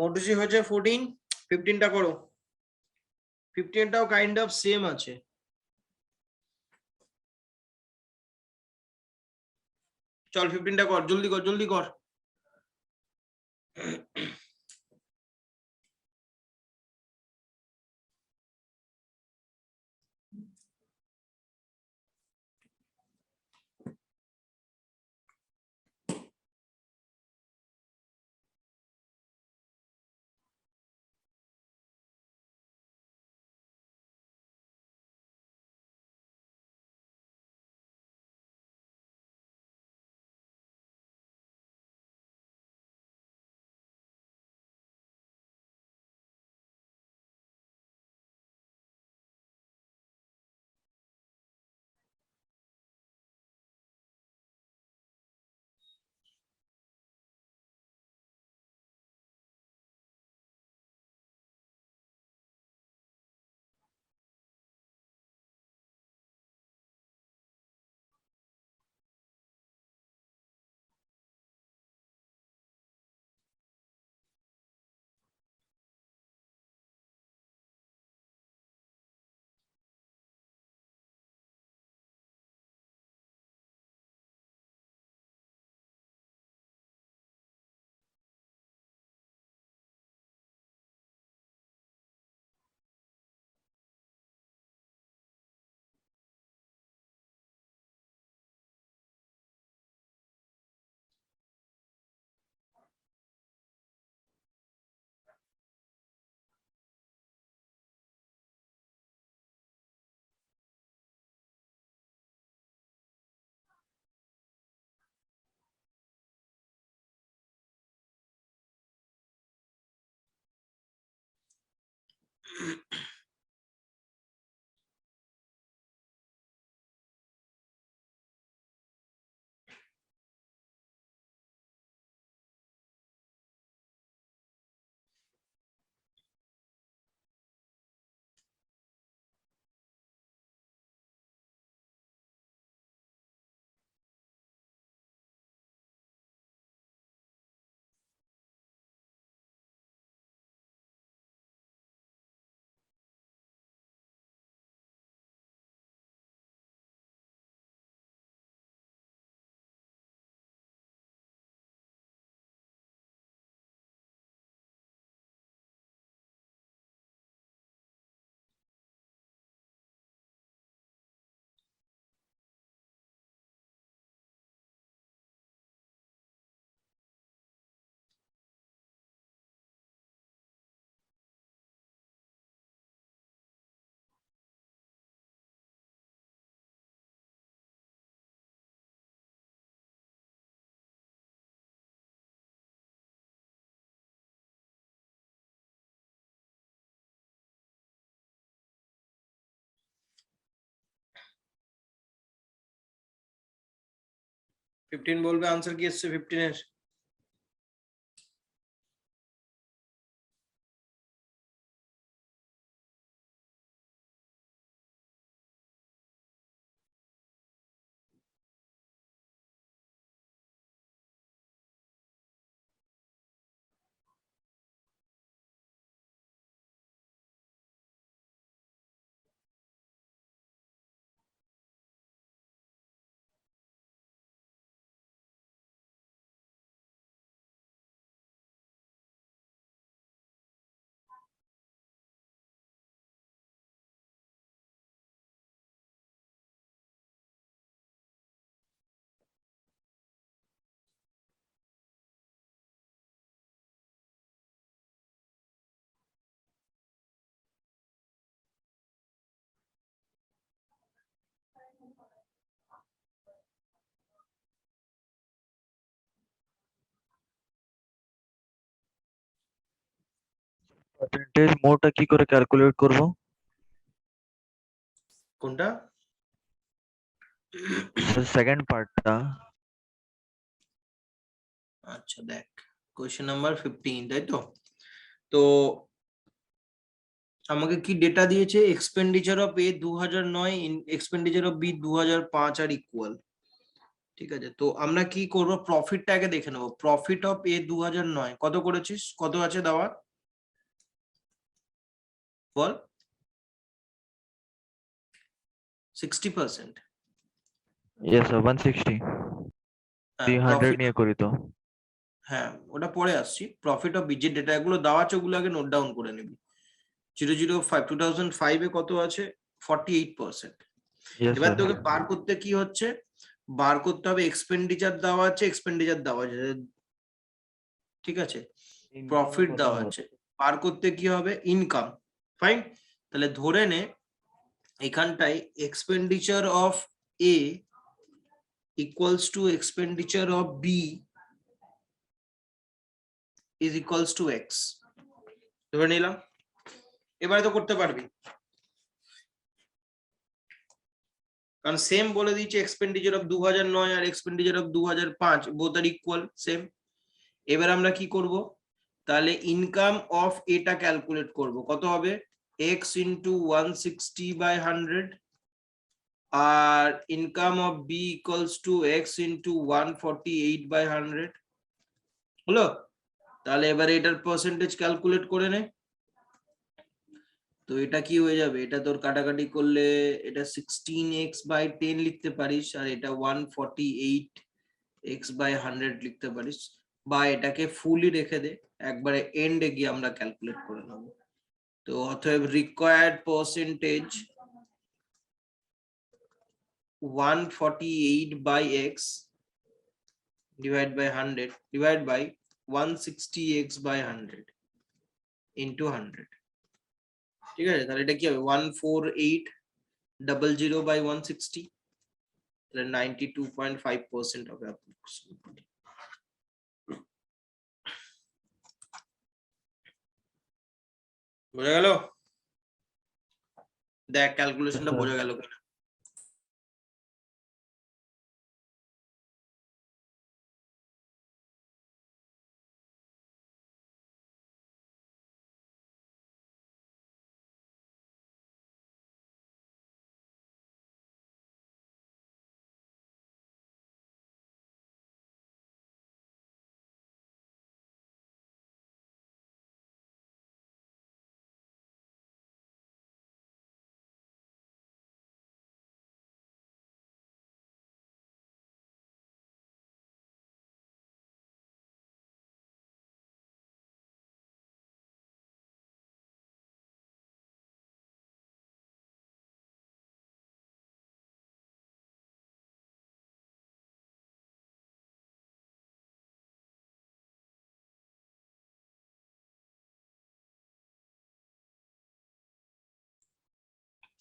মোটুসি হয়েছে 14, 15টা করো, 15টাও কাইন্ড অফ সেম আছে। চল 15টা কর, জলদি কর জলদি কর। 15 বলবে আনসার কি এসছে 15 এর? পার্সেন্টেজ মোডটা কি করে ক্যালকুলেট করব? কোনটা? সেকেন্ড পার্টটা। আচ্ছা দেখ, কোয়েশ্চেন নাম্বার 15, তাই তো? তো আমাকে কি ডেটা দিয়েছে? Expenditure of A 2009, expenditure of B 2005 are equal. ঠিক আছে, তো আমরা কি করব, প্রফিটটাকে দেখে নেবো। প্রফিট অফ এ 2009 কত করেছিস, কত আছে দেওয়া বল? 60%। Yes sir, 160। হ্যাঁ 300 প্রফিট, নিয়ে করি তো। হ্যাঁ ওটা পরে আসছি, প্রফিট অফ বি যে ডেটা গুলো দেওয়া আছে ওগুলো আগে নোট ডাউন করে নিবি। 005 2005 এ কত আছে? 48%। Yes, এবার sir. তোকে বার করতে কি হচ্ছে, বার করতে হবে এক্সপেন্ডিচার দেওয়া আছে, এক্সপেন্ডিচার দেওয়া আছে, ঠিক আছে, প্রফিট দেওয়া আছে, বার করতে কি হবে ইনকাম। ফাইন, তাহলে ধরে নে এখানটায় expenditure of A equals to expenditure of B is equals to x, ধরে নিলাম। এবারে তো করতে পারবি, কারণ সেম বলে দিয়েছে এক্সপেন্ডিচার অফ 2009 আর expenditure of 2005 both are equal same. এবার আমরা কি করব, তাহলে ইনকাম অফ এটা ক্যালকুলেট করব, কত হবে এক্স ইন্টু 160/100 আর income of B equals to x into 148/100 হলো। তাহলে এবার এটার পার্সেন্টেজ ক্যালকুলেট করে নে। তো এটা কি হয়ে যাবে, এটা তোর কাটাকাটি করলে এটা 16x/10 লিখতে পারিস, আর এটা 148x/100 লিখতে পারিস, বা এটাকে ফুলই রেখে দে, একবারে এন্ডে গিয়ে আমরা ক্যালকুলেট করে নেব। তো অতএব required percentage 148/x divide by 100 divide by 160x/100 into 100, ঠিক আছে। তাহলে এটা কি হবে 14800/160, তাহলে 92.5% হবে approximately। বোঝা গেল? দেখ ক্যালকুলেশনটা sir. বোঝা গেল কিনা।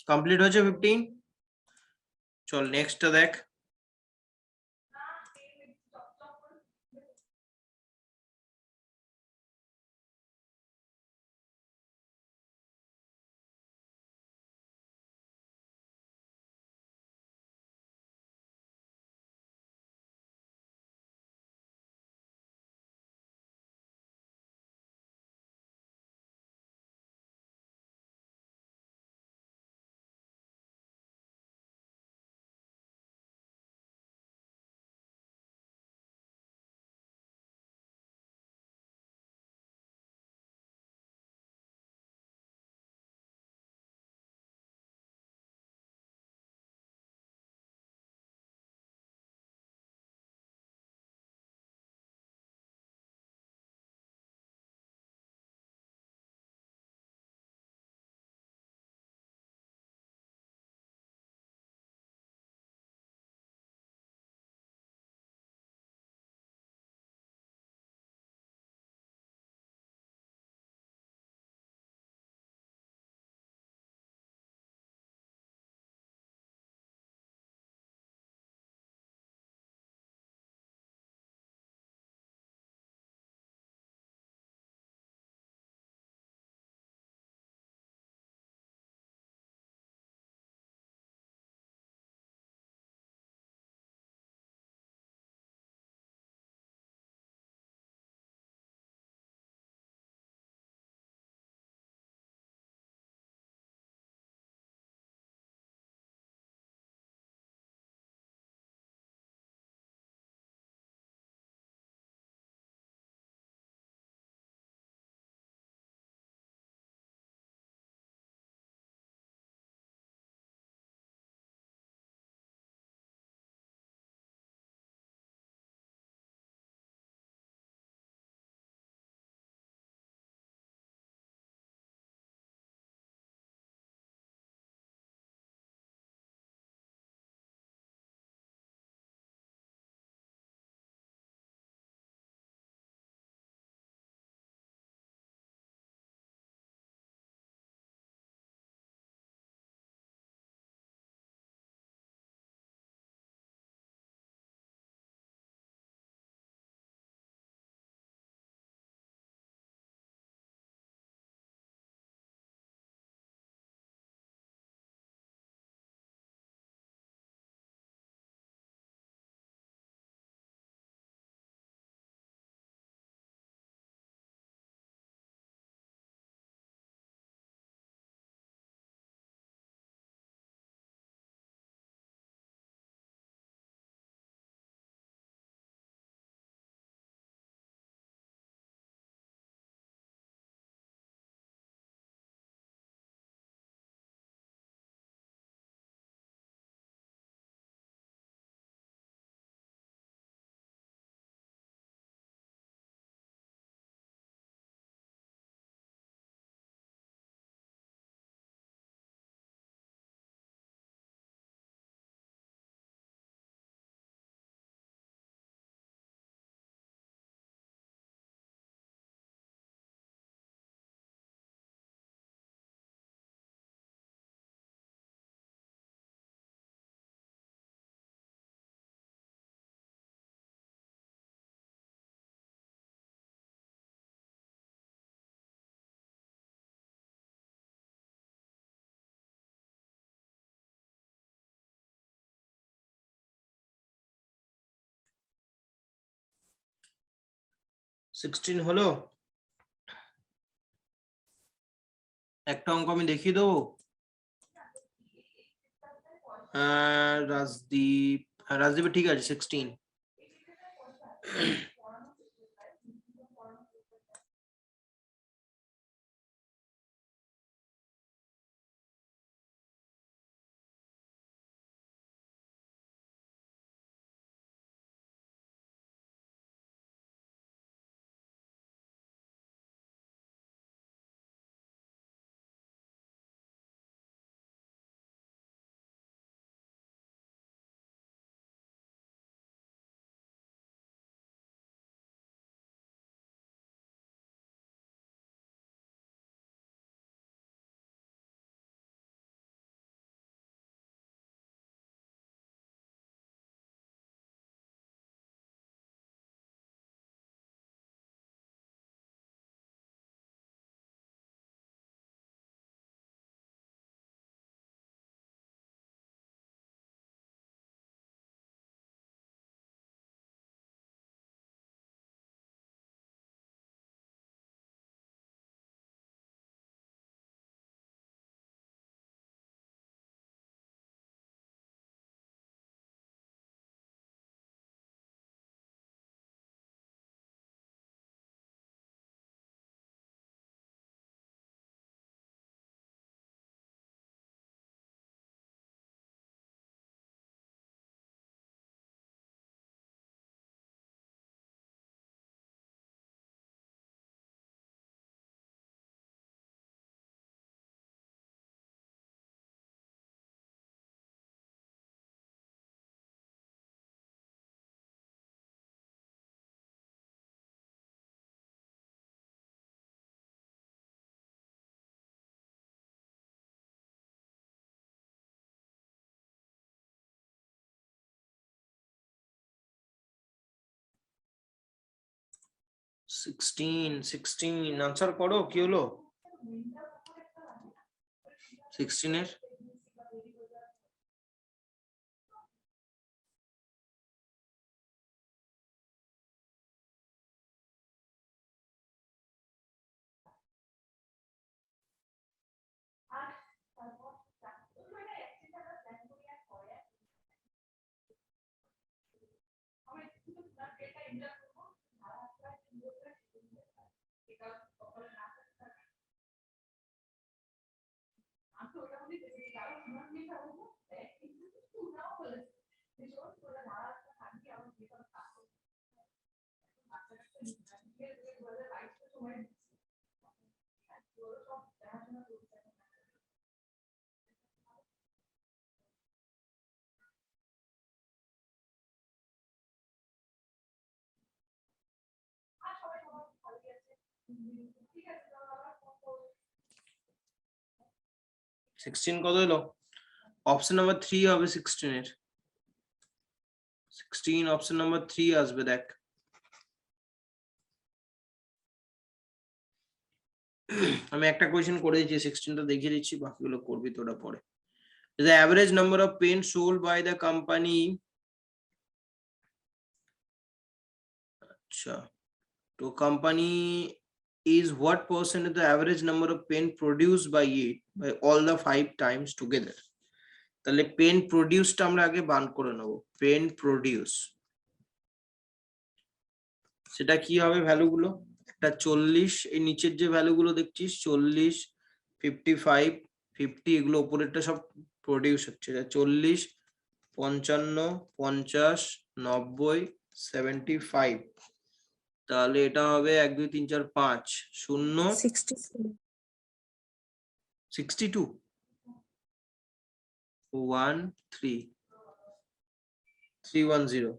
কমপ্লিট হয়েছে 15। চল নেক্সটটা দেখ। 16 হলো? একটা অঙ্ক আমি দেখিয়ে দেবো। রাজদীপ, রাজদীপের ঠিক আছে 16। সিক্সটিন আনসার করো, কি হলো 16 এর? কত এলো? অপশন নাম্বার 3 হবে 16 এর। 16 অপশন নাম্বার 3 আসবে, দেখ। আমি একটা কোয়েশ্চেন করে দিচ্ছি, 16টা দেখিয়ে দিচ্ছি, বাকিগুলো করবি তোরা পরে। The average number of pens sold by the company, আচ্ছা, তো company is what percent of the average number of pen produced by it by all the 5 times together? তাহলে পেন প্রডিউসটা আমরা আগে বান করে নেব। পেন প্রডিউস সেটা কি হবে ভ্যালুগুলো? একটা 40, এই নিচের যে ভ্যালুগুলো দেখছিস 40, 55, 50, এগুলো উপরেরটা সব প্রডিউস হচ্ছে। 40, 55, 50, 90, 75। তাহলে এটা হবে 1 2 3 4 5 0 62 1 3 310।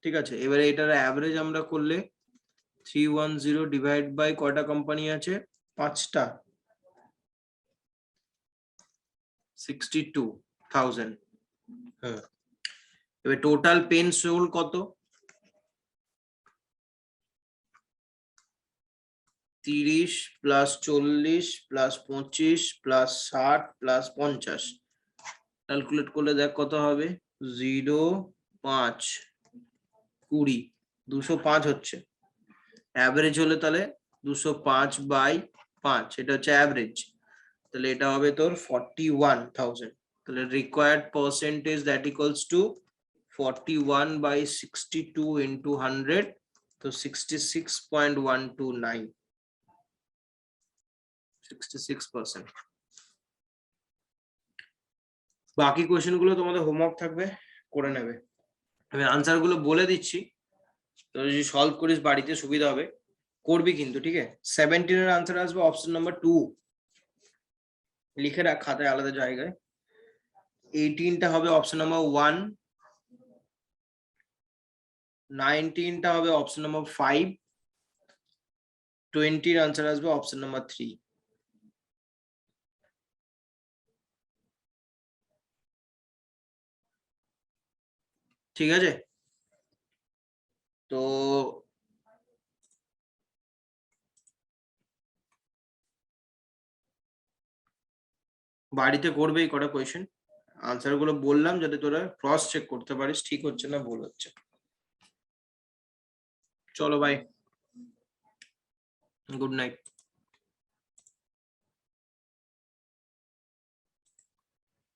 ঠিক আছে, এবারে এটার অ্যাভারেজ আমরা করলে 310 ডিভাইড বাই কয়টা কোম্পানি আছে? 5টা, 62,000। হ্যাঁ, এবার টোটাল পেন সোল্ড কত? 30 plus 40 plus 25 plus 60 plus 50। Calculate করলে দেখ কত হবে? 0 5 20 205 হচ্ছে। অ্যাভারেজ হলে তাহলে 205/5, এটা হচ্ছে অ্যাভারেজ, তাহলে এটা হবে তোর 41,000। তাহলে required percentage that equals two 41/62 into 100, তো 66.129, 66%। বাকি কোয়েশ্চেন গুলো তোমাদের হোমওয়ার্ক থাকবে, করে নেবে। আমি আনসার গুলো বলে দিচ্ছি, তো যদি সলভ করিস বাড়িতে সুবিধা হবে, করবি কিন্তু, ঠিক আছে। 17 এর আনসার আসবে অপশন নাম্বার 2, লিখে রাখ খাতায় আলাদা জায়গায়। 18টা হবে অপশন নাম্বার 1, 19টা হবে অপশন নাম্বার 5, 20 এর আনসার আসবে অপশন নাম্বার 3। ঠিক আছে, তো বাড়িতে করবে এই কটা কোয়েশ্চেন, আনসার গুলো বললাম যাতে তোরা ক্রস চেক করতে পারিস ঠিক হচ্ছে না ভুল হচ্ছে। চলো বাই, গুড নাইট।